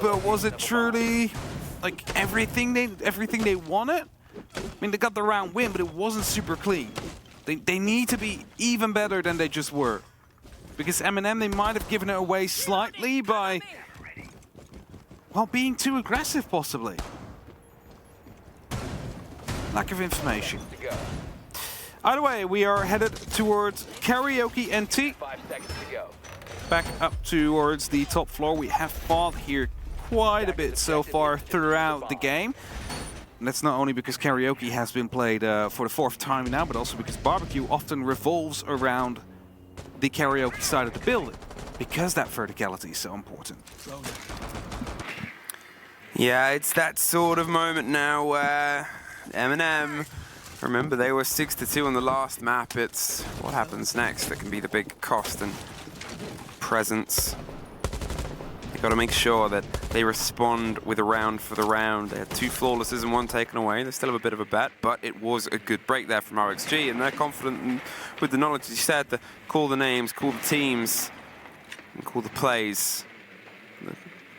But was it truly like everything they wanted? I mean, they got the round win, but it wasn't super clean. They need to be even better than they just were. Because MNM, they might have given it away slightly by, well, being too aggressive, possibly. Lack of information. Either way, we are headed towards Karaoke NT. 5 seconds to go. Back up towards the top floor. We have fought here quite a bit so far throughout the game. And that's not only because Karaoke has been played for the 4th time now, but also because barbecue often revolves around the Karaoke side of the building, because that verticality is so important. Yeah, it's that sort of moment now where MNM, remember they were 6-2 on the last map. It's what happens next that can be the big cost and presence. You've got to make sure that they respond with a round for the round. They had 2 flawlesses and 1 taken away. They still have a bit of a bet, but it was a good break there from OXG, and they're confident with the knowledge, as you said, to call the names, call the teams, and call the plays. The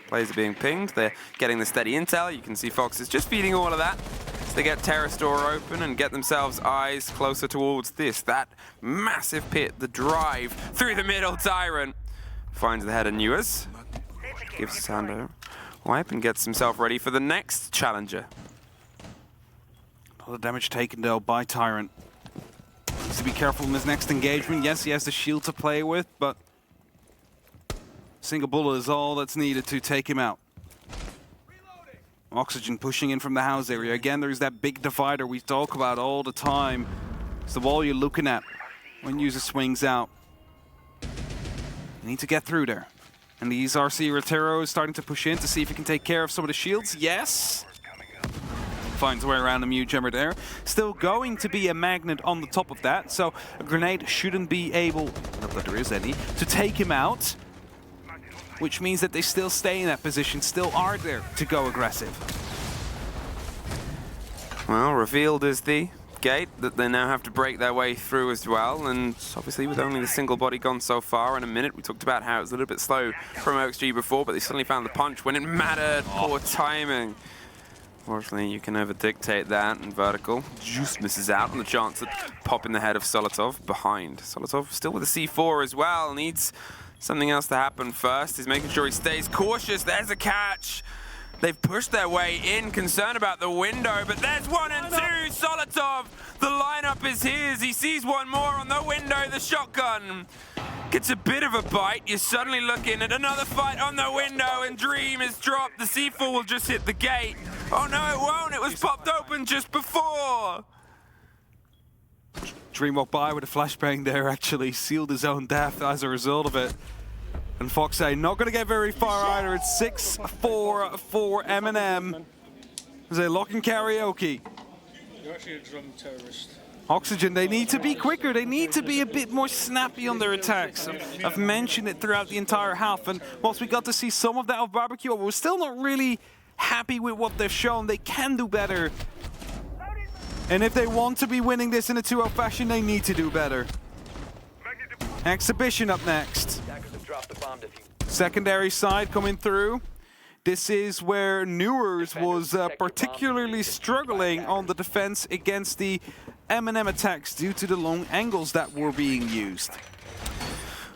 plays are being pinged. They're getting the steady intel. You can see Fox is just feeding all of that. So they get Terrace door open and get themselves eyes closer towards that massive pit, the drive through the middle. Tyrant finds the head of Newers, gives his hand a wipe and gets himself ready for the next challenger. A lot of damage taken though by Tyrant. Needs to be careful in his next engagement. Yes, he has the shield to play with, but single bullet is all that's needed to take him out. Oxygen pushing in from the house area. Again, there's that big divider we talk about all the time. It's the wall you're looking at when user swings out. You need to get through there. And these RC Rotero is starting to push in to see if he can take care of some of the shields. Yes! Finds a way around the Mew Gemmer there. Still going to be a magnet on the top of that, so a grenade shouldn't be able, not that there is any, to take him out. Which means that they still stay in that position, still are there to go aggressive. Well, revealed is the gate that they now have to break their way through as well, and obviously with only the single body gone so far in a minute. We talked about how it was a little bit slow from OXG before, but they suddenly found the punch when it mattered. Poor timing. Fortunately, you can never dictate that, and Vertical just misses out on the chance at popping the head of Solotov behind. Solotov still with a C4 as well, needs something else to happen first. He's making sure he stays cautious. There's a catch. They've pushed their way in, concerned about the window, but there's 1 and 2. Solotov, the lineup is his. He sees one more on the window. The shotgun gets a bit of a bite. You're suddenly looking at another fight on the window, and Dream is dropped. The C4 will just hit the gate. Oh no, it won't. It was popped open just before. Dream walked by with a flashbang there, actually sealed his own death as a result of it. And Fox not going to get very far either. It's 6-4 for MNM. As they lock in karaoke. You're actually a drum terrorist. Oxygen, they need to be quicker. They need to be a bit more snappy on their attacks. I've mentioned it throughout the entire half. And whilst we got to see some of that of Barbecue, we're still not really happy with what they've shown. They can do better. And if they want to be winning this in a 2-0 fashion, they need to do better. Exhibition up next. Secondary side coming through. This is where Newers was particularly struggling on the defense against the MNM attacks due to the long angles that were being used.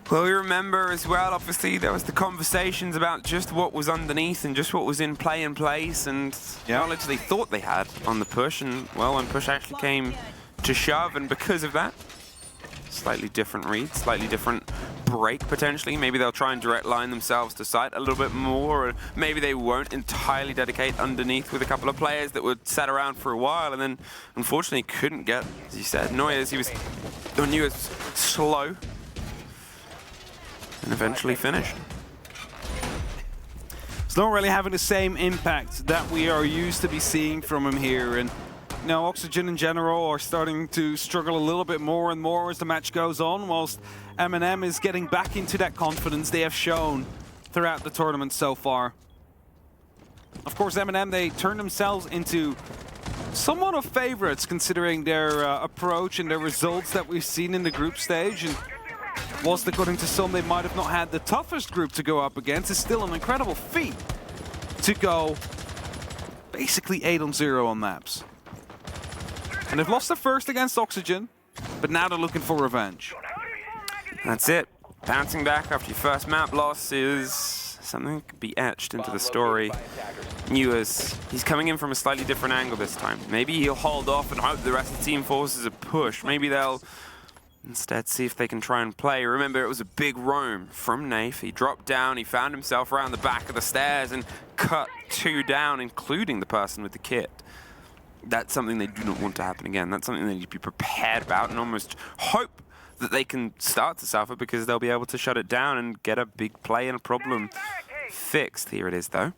Well, we remember as well, obviously, there was the conversations about just what was underneath and just what was in play in place, and knowledge they thought they had on the push, and well, when push actually came to shove, and because of that, slightly different read, slightly different break potentially. Maybe they'll try and direct line themselves to site a little bit more, or maybe they won't entirely dedicate underneath with a couple of players that would sat around for a while, and then unfortunately couldn't get, as you said, Noyes, he was slow. And eventually finished. It's not really having the same impact that we are used to be seeing from him here. And you know, Oxygen in general are starting to struggle a little bit more and more as the match goes on, whilst MNM is getting back into that confidence they have shown throughout the tournament so far. Of course, MNM, they turned themselves into somewhat of favorites considering their approach and their results that we've seen in the group stage. And whilst according to some they might have not had the toughest group to go up against, it's still an incredible feat to go basically 8-0 on maps. And they've lost the first against Oxygen, but now they're looking for revenge. That's it. Bouncing back after your first map loss is something that could be etched into the story. Newers, he's coming in from a slightly different angle this time. Maybe he'll hold off and hope the rest of the team forces a push. Maybe they'll instead see if they can try and play. Remember, it was a big roam from Nafe. He dropped down, he found himself around the back of the stairs and cut 2 down, including the person with the kit. That's something they do not want to happen again. That's something they need to be prepared about and almost hope that they can start to suffer, because they'll be able to shut it down and get a big play and a problem fixed. Here it is, though.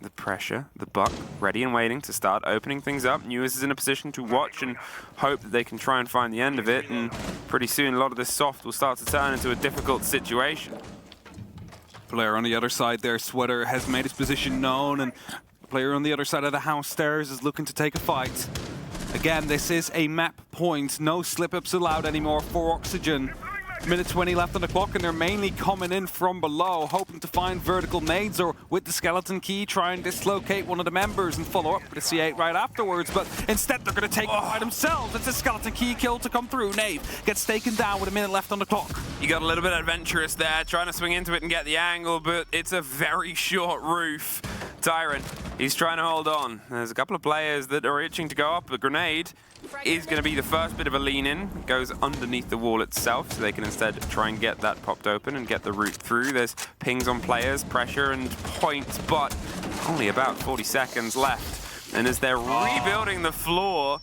The pressure, the buck, ready and waiting to start opening things up. Newers is in a position to watch and hope that they can try and find the end of it, and pretty soon a lot of this soft will start to turn into a difficult situation. Player on the other side there, Sweater, has made his position known, and the player on the other side of the house stairs is looking to take a fight. Again, this is a map point. No slip-ups allowed anymore for Oxygen. Minute 20 left on the clock, and they're mainly coming in from below, hoping to find vertical nades or with the skeleton key try and dislocate one of the members and follow up with a C8 right afterwards. But instead, they're going to take it by themselves. It's a skeleton key kill to come through. Nave gets taken down with a minute left on the clock. You got a little bit adventurous there, trying to swing into it and get the angle, but it's a very short roof. Tyrant, he's trying to hold on. There's a couple of players that are itching to go up. The grenade is going to be the first bit of a lean in. It goes underneath the wall itself, so they can instead try and get that popped open and get the route through. There's pings on players, pressure and points, but only about 40 seconds left. And as they're rebuilding the floor,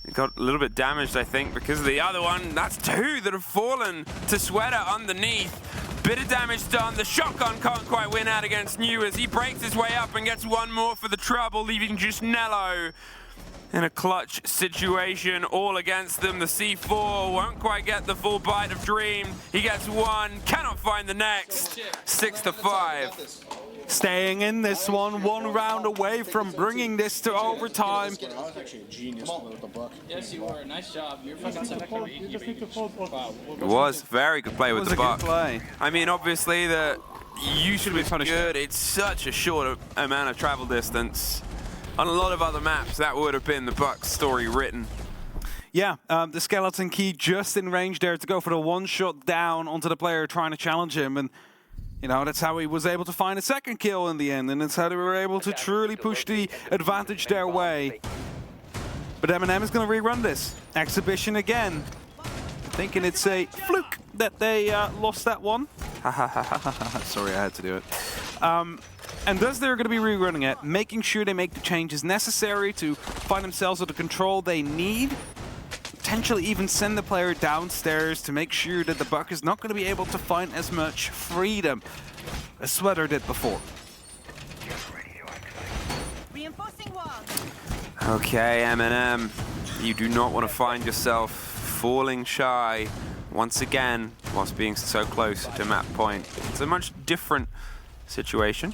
it got a little bit damaged, I think, because of the other one. That's two that have fallen to Sweater underneath. Bit of damage done. The shotgun can't quite win out against New as he breaks his way up and gets one more for the trouble, leaving just Nello in a clutch situation all against them. The C4 won't quite get the full bite of Dream. He gets one, cannot find the next. 6-5. Staying in this one round away from bringing this to overtime. That was actually a genius play with the buck. Yes, you were. Nice job. You're fucking second. It was very good play with the buck. I mean, obviously, the usage was good. It's such a short amount of travel distance. On a lot of other maps, that would have been the buck's story written. Yeah, the skeleton key just in range there to go for the one shot down onto the player trying to challenge him. And you know, that's how he was able to find a second kill in the end, and that's how they were able to truly push the advantage their way. But MNM is going to rerun this. Exhibition again. Thinking it's a fluke that they lost that one. Sorry, I had to do it. And thus they're going to be rerunning it, making sure they make the changes necessary to find themselves with the control they need. Potentially even send the player downstairs to make sure that the buck is not going to be able to find as much freedom as Sweater did before. Reinforcing wall. Okay, MNM, you do not want to find yourself falling shy once again whilst being so close to map point. It's a much different situation.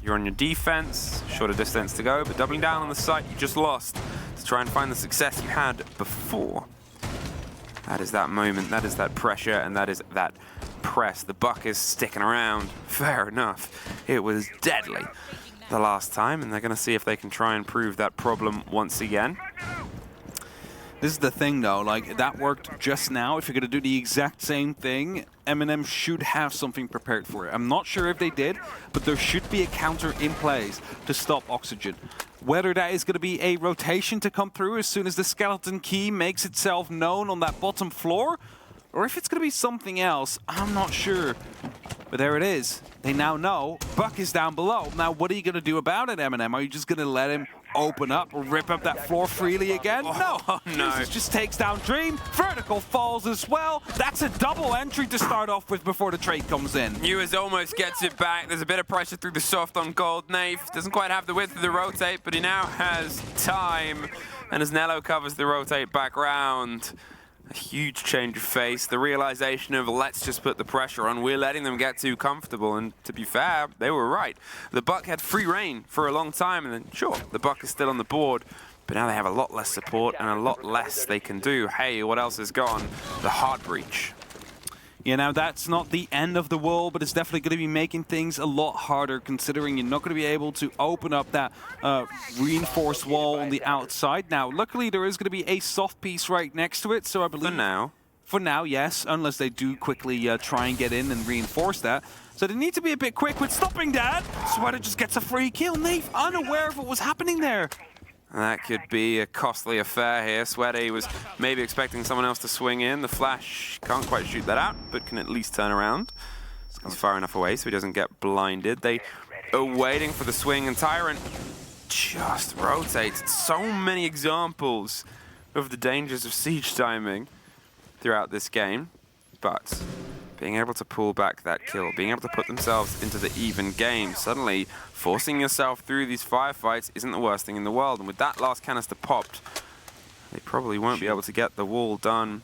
You're on your defense, shorter distance to go, but doubling down on the site you just lost to try and find the success you had before. That is that moment, that is that pressure, and that is that press. The buck is sticking around. Fair enough. It was deadly the last time, and they're going to see if they can try and prove that problem once again. This is the thing though, like that worked just now. If you're going to do the exact same thing, MNM should have something prepared for it. I'm not sure if they did, but there should be a counter in place to stop Oxygen. Whether that is going to be a rotation to come through as soon as the skeleton key makes itself known on that bottom floor, or if it's going to be something else, I'm not sure. But there it is. They now know Buck is down below. Now, what are you going to do about it, MNM? Are you just going to let him open up or rip up that floor freely again? No. Jesus just takes down Dream. Vertical falls as well. That's a double entry to start off with before the trade comes in. Ewers almost gets it back. There's a bit of pressure through the soft on gold. Nave doesn't quite have the width of the rotate, but he now has time. And as Nello covers the rotate back round, a huge change of face, the realization of let's just put the pressure on, we're letting them get too comfortable, and to be fair, they were right. The buck had free reign for a long time, and then sure, the buck is still on the board, but now they have a lot less support and a lot less they can do. Hey, what else is gone? The hard breach. Yeah, now that's not the end of the world, but it's definitely going to be making things a lot harder, considering you're not going to be able to open up that reinforced wall on the outside. Now, luckily, there is going to be a soft piece right next to it, so I believe... For now, yes, unless they do quickly try and get in and reinforce that. So they need to be a bit quick with stopping that. Sweater just gets a free kill. Nave, unaware of what was happening there. That could be a costly affair here. Sweaty was maybe expecting someone else to swing in. The Flash can't quite shoot that out, but can at least turn around. He's far enough away so he doesn't get blinded. They are waiting for the swing, and Tyrant just rotates. So many examples of the dangers of siege timing throughout this game, but being able to pull back that kill, being able to put themselves into the even game, suddenly forcing yourself through these firefights isn't the worst thing in the world. And with that last canister popped, they probably won't be able to get the wall done.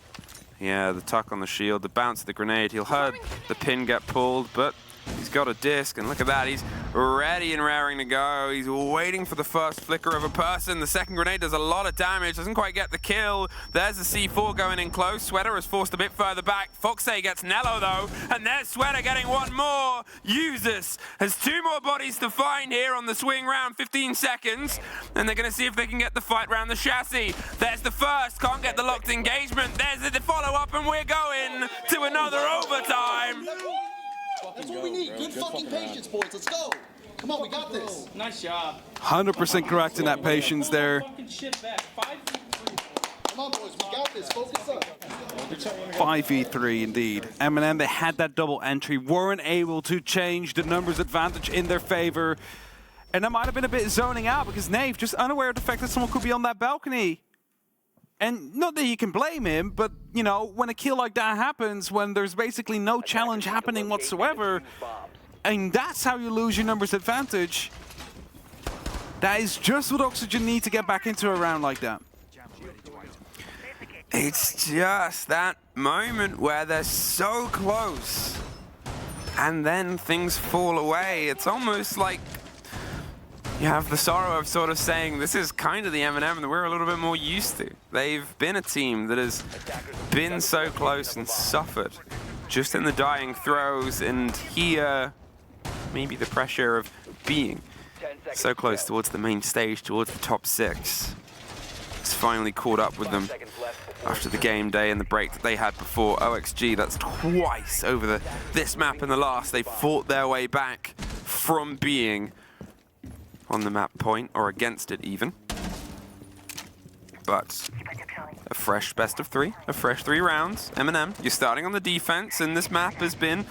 Yeah, the tuck on the shield, the bounce of the grenade. He'll heard the pin get pulled, but He's got a disc, and look at that. He's ready and raring to go. He's waiting for the first flicker of a person. The second grenade does a lot of damage, doesn't quite get the kill. There's the C4 going in close. Sweater is forced a bit further back. Foxay gets Nello, though, and there's Sweater getting one more. Uses has 2 more bodies to find here on the swing round, 15 seconds, and they're going to see if they can get the fight round the chassis. There's the first, can't get the locked engagement. There's the follow-up, and we're going to another overtime. That's what we need. Good fucking patience, boys. Let's go. Come on, we got this. Nice job. 100% correct in that patience there. Fucking shit back. 5v3. Come on, boys. We got this. Focus up. 5v3 indeed. MNM, they had that double entry, weren't able to change the numbers advantage in their favor. And that might have been a bit zoning out because Nave just unaware of the fact that someone could be on that balcony. And not that you can blame him, but, you know, when a kill like that happens, when there's basically no challenge happening whatsoever, and that's how you lose your numbers advantage, that is just what Oxygen need to get back into a round like that. It's just that moment where they're so close, and then things fall away. It's almost like you have the sorrow of sort of saying this is kind of the MNM that we're a little bit more used to. They've been a team that has been so close and suffered just in the dying throes, and here maybe the pressure of being so close towards the main stage, towards the top 6. It's finally caught up with them after the game day and the break that they had before. OXG, that's twice over this map in the last. They fought their way back from being on the map point, or against it even. But a fresh best of 3, a fresh 3 rounds. MNM, you're starting on the defense, and this map has been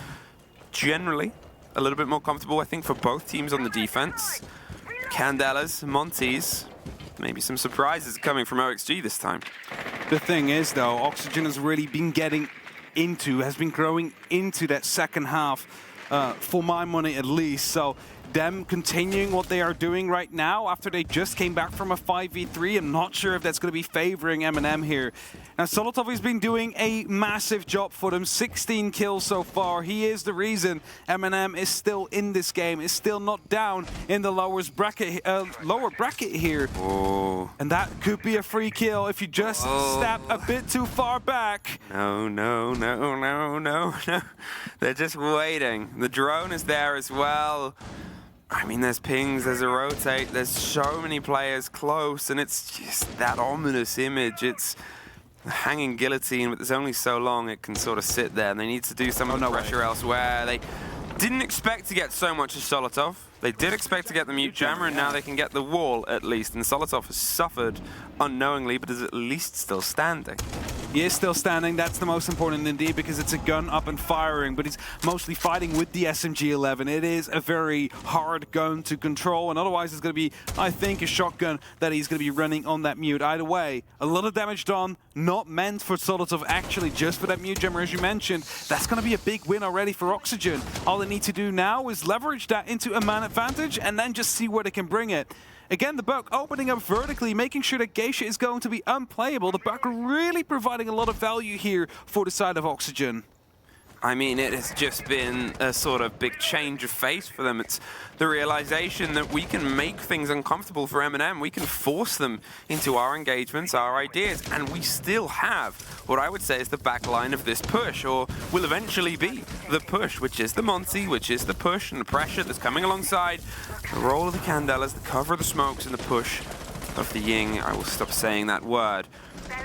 generally a little bit more comfortable, I think, for both teams on the defense. Candelas, Montes, maybe some surprises coming from OXG this time. The thing is, though, Oxygen has really been has been growing into that second half, for my money at least. So them continuing what they are doing right now after they just came back from a 5v3, I'm not sure if that's going to be favoring MNM here. Now, Solotov has been doing a massive job for them, 16 kills so far. He is the reason MNM is still in this game, is still not down in the lower bracket here. Oh. And that could be a free kill if you just step a bit too far back. No, no, no, no, no, no. They're just waiting. The drone is there as well. I mean, there's pings, there's a rotate, there's so many players close, and it's just that ominous image. It's a hanging guillotine, but there's only so long it can sort of sit there, and they need to do some of the pressure elsewhere. They didn't expect to get so much as Solotov. They did expect to get the mute jammer, and now they can get the wall at least. And Solotov has suffered unknowingly, but is at least still standing. He is still standing. That's the most important indeed, because it's a gun up and firing, but he's mostly fighting with the SMG-11. It is a very hard gun to control, and otherwise it's going to be, I think, a shotgun that he's going to be running on that mute. Either way, a lot of damage done, not meant for Solotov, actually, just for that mute jammer, as you mentioned. That's going to be a big win already for Oxygen. All they need to do now is leverage that into a man advantage and then just see where they can bring it. Again, the Buck opening up vertically, making sure that Geisha is going to be unplayable. The Buck really providing a lot of value here for the side of Oxygen. I mean, it has just been a sort of big change of face for them. It's the realization that we can make things uncomfortable for MNM. We can force them into our engagements, our ideas, and we still have what I would say is the back line of this push, or will eventually be the push, which is the Monty, which is the push and the pressure that's coming alongside. The roll of the Candelas, the cover of the smokes, and the push of the Ying. I will stop saying that word.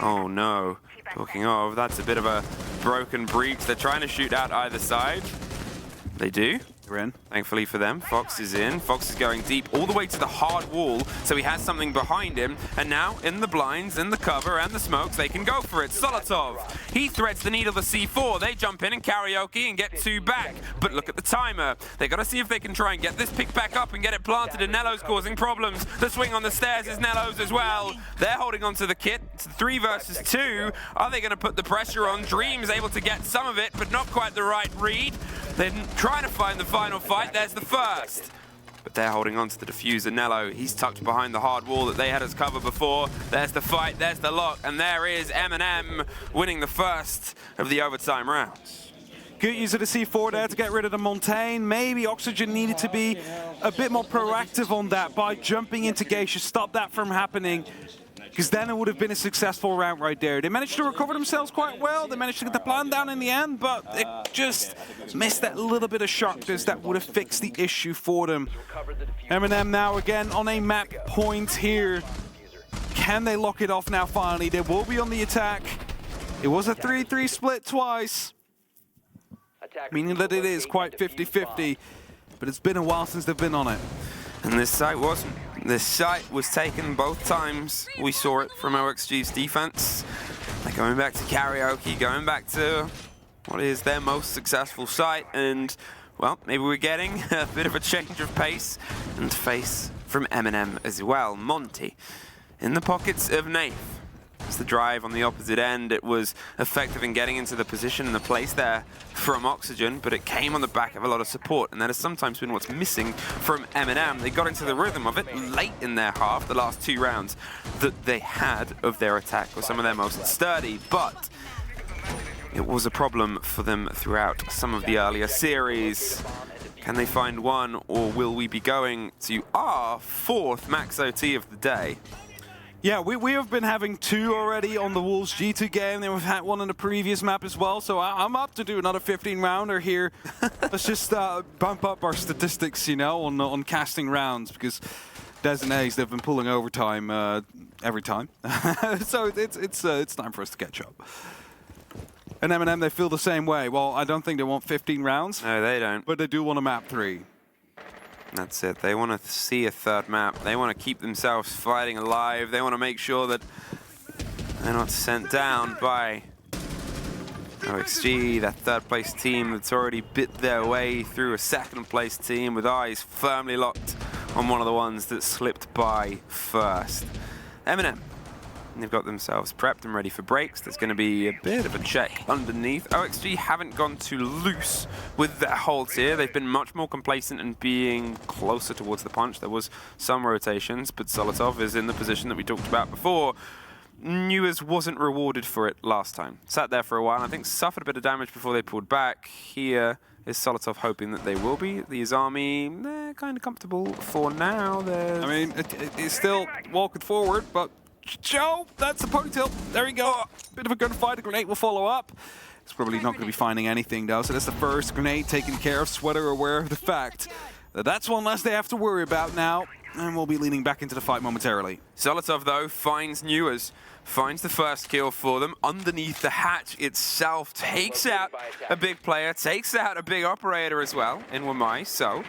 Oh no. Talking of, that's a bit of a broken breach. They're trying to shoot out either side. They do. They're in. Thankfully for them, Fox is in. Fox is going deep all the way to the hard wall, so he has something behind him. And now, in the blinds, in the cover, and the smokes, they can go for it. Solotov, he threads the needle of the C4. They jump in and karaoke and get 2 back. But look at the timer. They got to see if they can try and get this pick back up and get it planted, and Nello's causing problems. The swing on the stairs is Nello's as well. They're holding on to the kit. It's 3 versus 2. Are they going to put the pressure on? Dream's able to get some of it, but not quite the right read. They're trying to find the final fight. There's the first. But they're holding on to the diffuser. Nello, he's tucked behind the hard wall that they had as cover before. There's the fight, there's the lock, and there is MNM winning the first of the overtime rounds. Good use of the C4 there to get rid of the Montaigne. Maybe Oxygen needed to be a bit more proactive on that by jumping into Geisha, stop that from happening, because then it would have been a successful round right there. They managed to recover themselves quite well. They managed to get the plan down in the end, but it just missed that little bit of sharpness that would have fixed the issue for them. MNM now again on a map point here. Can they lock it off now finally? They will be on the attack. It was a 3-3 split twice, meaning that it is quite 50-50, but it's been a while since they've been on it. And this site wasn't. This site was taken both times. We saw it from OXG's defense. They're going back to karaoke, going back to what is their most successful site, and well, maybe we're getting a bit of a change of pace and face from MNM as well. Monty in the pockets of Nath. It's the drive on the opposite end. It was effective in getting into the position and the place there from Oxygen, but it came on the back of a lot of support, and that has sometimes been what's missing from MNM. They got into the rhythm of it late in their half, the last 2 rounds that they had of their attack were some of their most sturdy, but it was a problem for them throughout some of the earlier series. Can they find one, or will we be going to our 4th max OT of the day? Yeah, we have been having 2 already on the Wolves G2 game, then we've had 1 on the previous map as well, so I'm up to do another 15-rounder here. Let's just bump up our statistics, you know, on casting rounds, because Des and Ace, they've been pulling overtime every time. So it's time for us to catch up. And MNM, they feel the same way. Well, I don't think they want 15 rounds. No, they don't. But they do want a map 3. That's it. They want to see a 3rd map. They want to keep themselves fighting alive. They want to make sure that they're not sent down by OXG, that 3rd place team that's already bit their way through a 2nd place team with eyes firmly locked on one of the ones that slipped by first. MNM. They've got themselves prepped and ready for breaks. There's going to be a bit of a check underneath. OXG haven't gone too loose with their holds here. They've been much more complacent and being closer towards the punch. There was some rotations, but Solotov is in the position that we talked about before. Newers wasn't rewarded for it last time. Sat there for a while, and I think suffered a bit of damage before they pulled back. Here is Solotov hoping that they will be. The Army, they're kind of comfortable for now. I mean, it's still walking forward, but Joe, that's a ponytail. There we go. Bit of a gunfight. A grenade will follow up. It's probably not going to be finding anything, though. So that's the first grenade taken care of. Sweater aware of the fact that that's one less they have to worry about now. And we'll be leaning back into the fight momentarily. Solotov, though, finds Newers. Finds the first kill for them underneath the hatch itself. Takes out a big player. Takes out a big operator as well in Wamai. So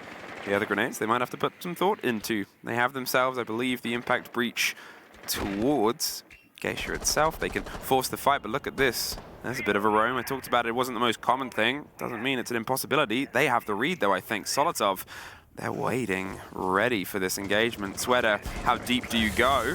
the other grenades they might have to put some thought into. They have themselves, I believe, the impact breach towards Geisha itself. They can force the fight, but look at this. There's a bit of a roam. I talked about it wasn't the most common thing. Doesn't mean it's an impossibility. They have the read, though, I think. Solotov, they're waiting, ready for this engagement. Sweater, how deep do you go?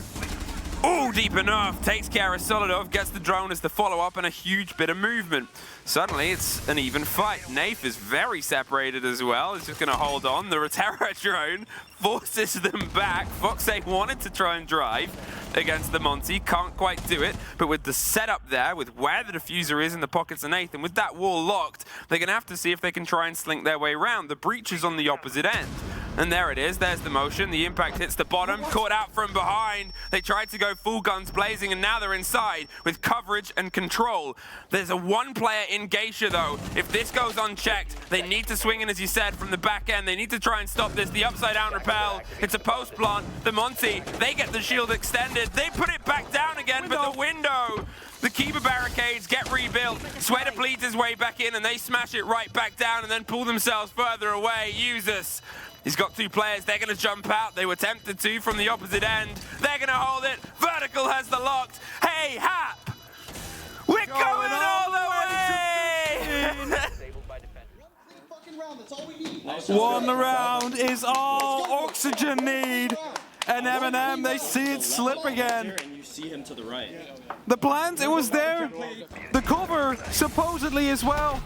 Oh, deep enough. Takes care of Solotov, gets the drone as the follow-up, and a huge bit of movement. Suddenly, it's an even fight. Nath is very separated as well. He's just going to hold on. The Terra drone forces them back. Foxay wanted to try and drive against the Monty. Can't quite do it. But with the setup there, with where the diffuser is in the pockets of Nath, and with that wall locked, they're going to have to see if they can try and slink their way around. The breach is on the opposite end. And there it is. There's the motion. The impact hits the bottom. Caught out from behind. They tried to go full guns blazing, and now they're inside with coverage and control. There's a 1-player in Geisha, though. If this goes unchecked, they need to swing in, as you said, from the back end. They need to try and stop this. The upside-down repel. It's a post plant. The Monty, they get the shield extended. They put it back down again, but the window... The Kiba barricades get rebuilt. Sweater bleeds his way back in, and they smash it right back down and then pull themselves further away. Usus. He's got 2 players. They're going to jump out. They were tempted to from the opposite end. They're going to hold it. Vertical has the locked. Hey, Hap! We're going all the way! One round is all Oxygen need. And MNM, they see it slip again. And you see him to the right. The plans, it was there. The cover, supposedly as well.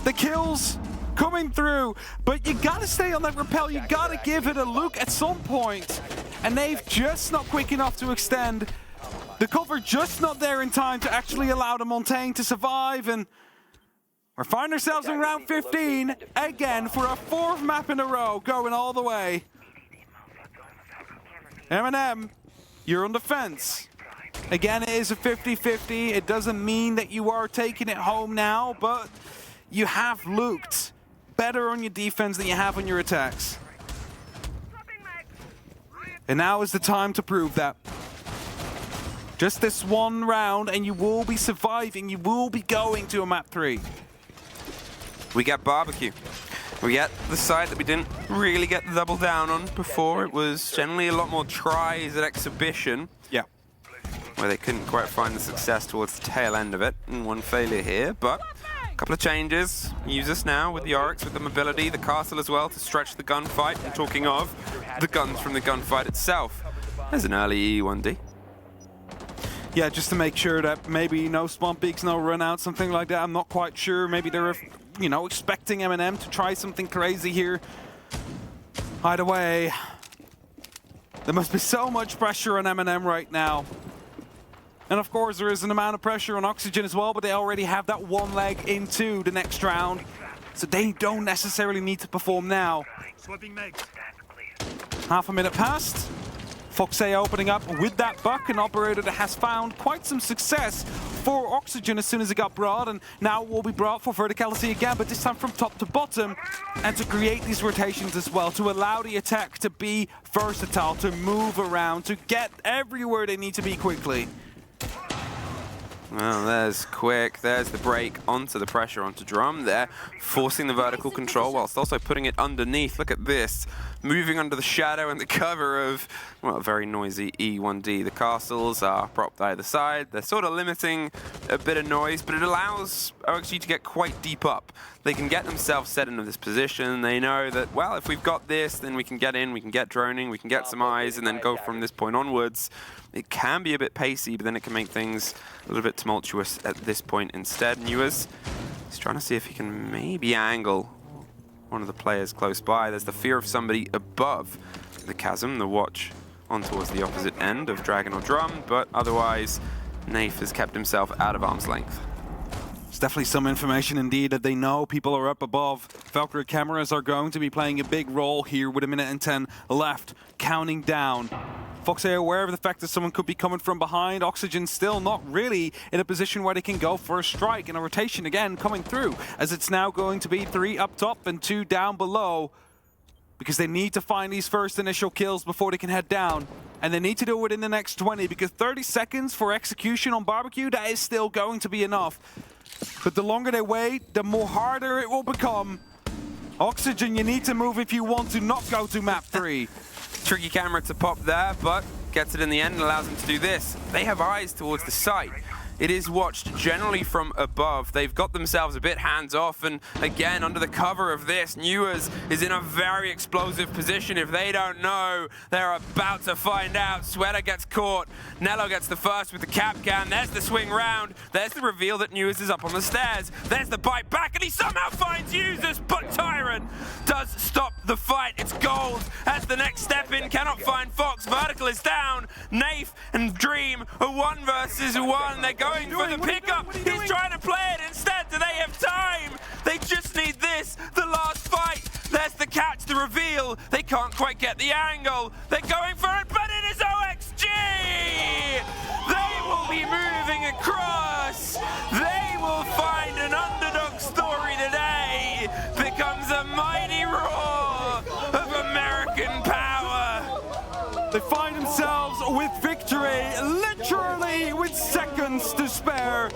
The kills coming through. But you gotta stay on that rappel. You gotta give it a look at some point. And they've just not quick enough to extend. The cover just not there in time to actually allow the Montaigne to survive. And We find ourselves in round 15 again for a 4th map in a row, going all the way. MNM, you're on the fence. Again, it is a 50-50. It doesn't mean that you are taking it home now, but you have looked better on your defense than you have on your attacks. And now is the time to prove that. Just this one round and you will be surviving. You will be going to a map 3. We get barbecue. We get the side that we didn't really get the double down on before. It was generally a lot more tries at exhibition. Yeah. Where they couldn't quite find the success towards the tail end of it. And one failure here, but a couple of changes. Use us now with the Oryx, with the mobility, the castle as well to stretch the gunfight. And talking of the guns from the gunfight itself, there's an early E1D. Yeah, just to make sure that maybe no spawn peaks, no run out, something like that. I'm not quite sure. Maybe they're, you know, expecting MNM to try something crazy here. Either way, there must be so much pressure on MNM right now. And of course, there is an amount of pressure on Oxygen as well, but they already have that one leg into the next round. So they don't necessarily need to perform now. Half a minute passed. Foxay opening up with that buck, an operator that has found quite some success for Oxygen as soon as it got brought, and now will be brought for verticality again, but this time from top to bottom, and to create these rotations as well, to allow the attack to be versatile, to move around, to get everywhere they need to be quickly. Well, there's Quick, there's the break onto the pressure onto Drum there, forcing the vertical control whilst also putting it underneath. Look at this, moving under the shadow and the cover of, well, a very noisy E1D. The castles are propped either side. They're sort of limiting a bit of noise, but it allows OXG to get quite deep up. They can get themselves set into this position. They know that, well, if we've got this, then we can get in, we can get droning, we can get some eyes, and then go from this point onwards. It can be a bit pacey, but then it can make things a little bit tumultuous at this point instead. Newers is trying to see if he can maybe angle one of the players close by. There's the fear of somebody above the chasm, the watch on towards the opposite end of Dragon or Drum, but otherwise, Naif has kept himself out of arm's length. It's definitely some information indeed that they know people are up above. Valkyrie cameras are going to be playing a big role here with 1 minute and 10 left, counting down. Foxay aware of the fact that someone could be coming from behind. Oxygen still not really in a position where they can go for a strike, and a rotation again coming through, as it's now going to be 3 up top and 2 down below, because they need to find these first initial kills before they can head down. And they need to do it in the next 20, because 30 seconds for execution on Barbecue, that is still going to be enough. But the longer they wait, the more harder it will become. Oxygen, you need to move if you want to not go to map 3. Tricky camera to pop there, but gets it in the end and allows them to do this. They have eyes towards the site. It is watched generally from above. They've got themselves a bit hands-off, and again, under the cover of this, Newers is in a very explosive position. If they don't know, they're about to find out. Sweater gets caught. Nello gets the first with the cap can. There's the swing round. There's the reveal that Newers is up on the stairs. There's the bite back, and he somehow finds users, but Tyrant does stop the fight. It's gold as the next step in cannot find Fox. Vertical is down. Naif and Dream are 1 versus 1. They're going for the pickup. He's trying to play it instead. Do they have time? They just need this. The last fight. There's the catch, the reveal. They can't quite get the angle. They're going for it, but it is OXG! They will be moving across. They will find an underdog story today. Becomes a mighty roar of American power. They find themselves with victory, literally with seconds to spare.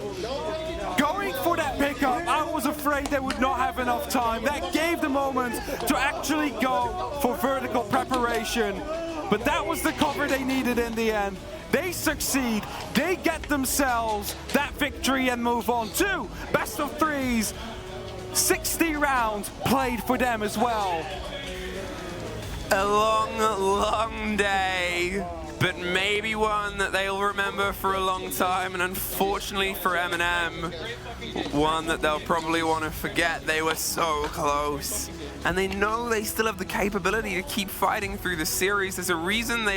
Going for that pickup, I was afraid they would not have enough time. That gave the moment to actually go for vertical preparation. But that was the cover they needed in the end. They succeed, they get themselves that victory and move on to best of 3s. 60 rounds played for them as well. A long, long day, but maybe one that they'll remember for a long time, and unfortunately for MNM, one that they'll probably want to forget. They were so close, and they know they still have the capability to keep fighting through the series. There's a reason they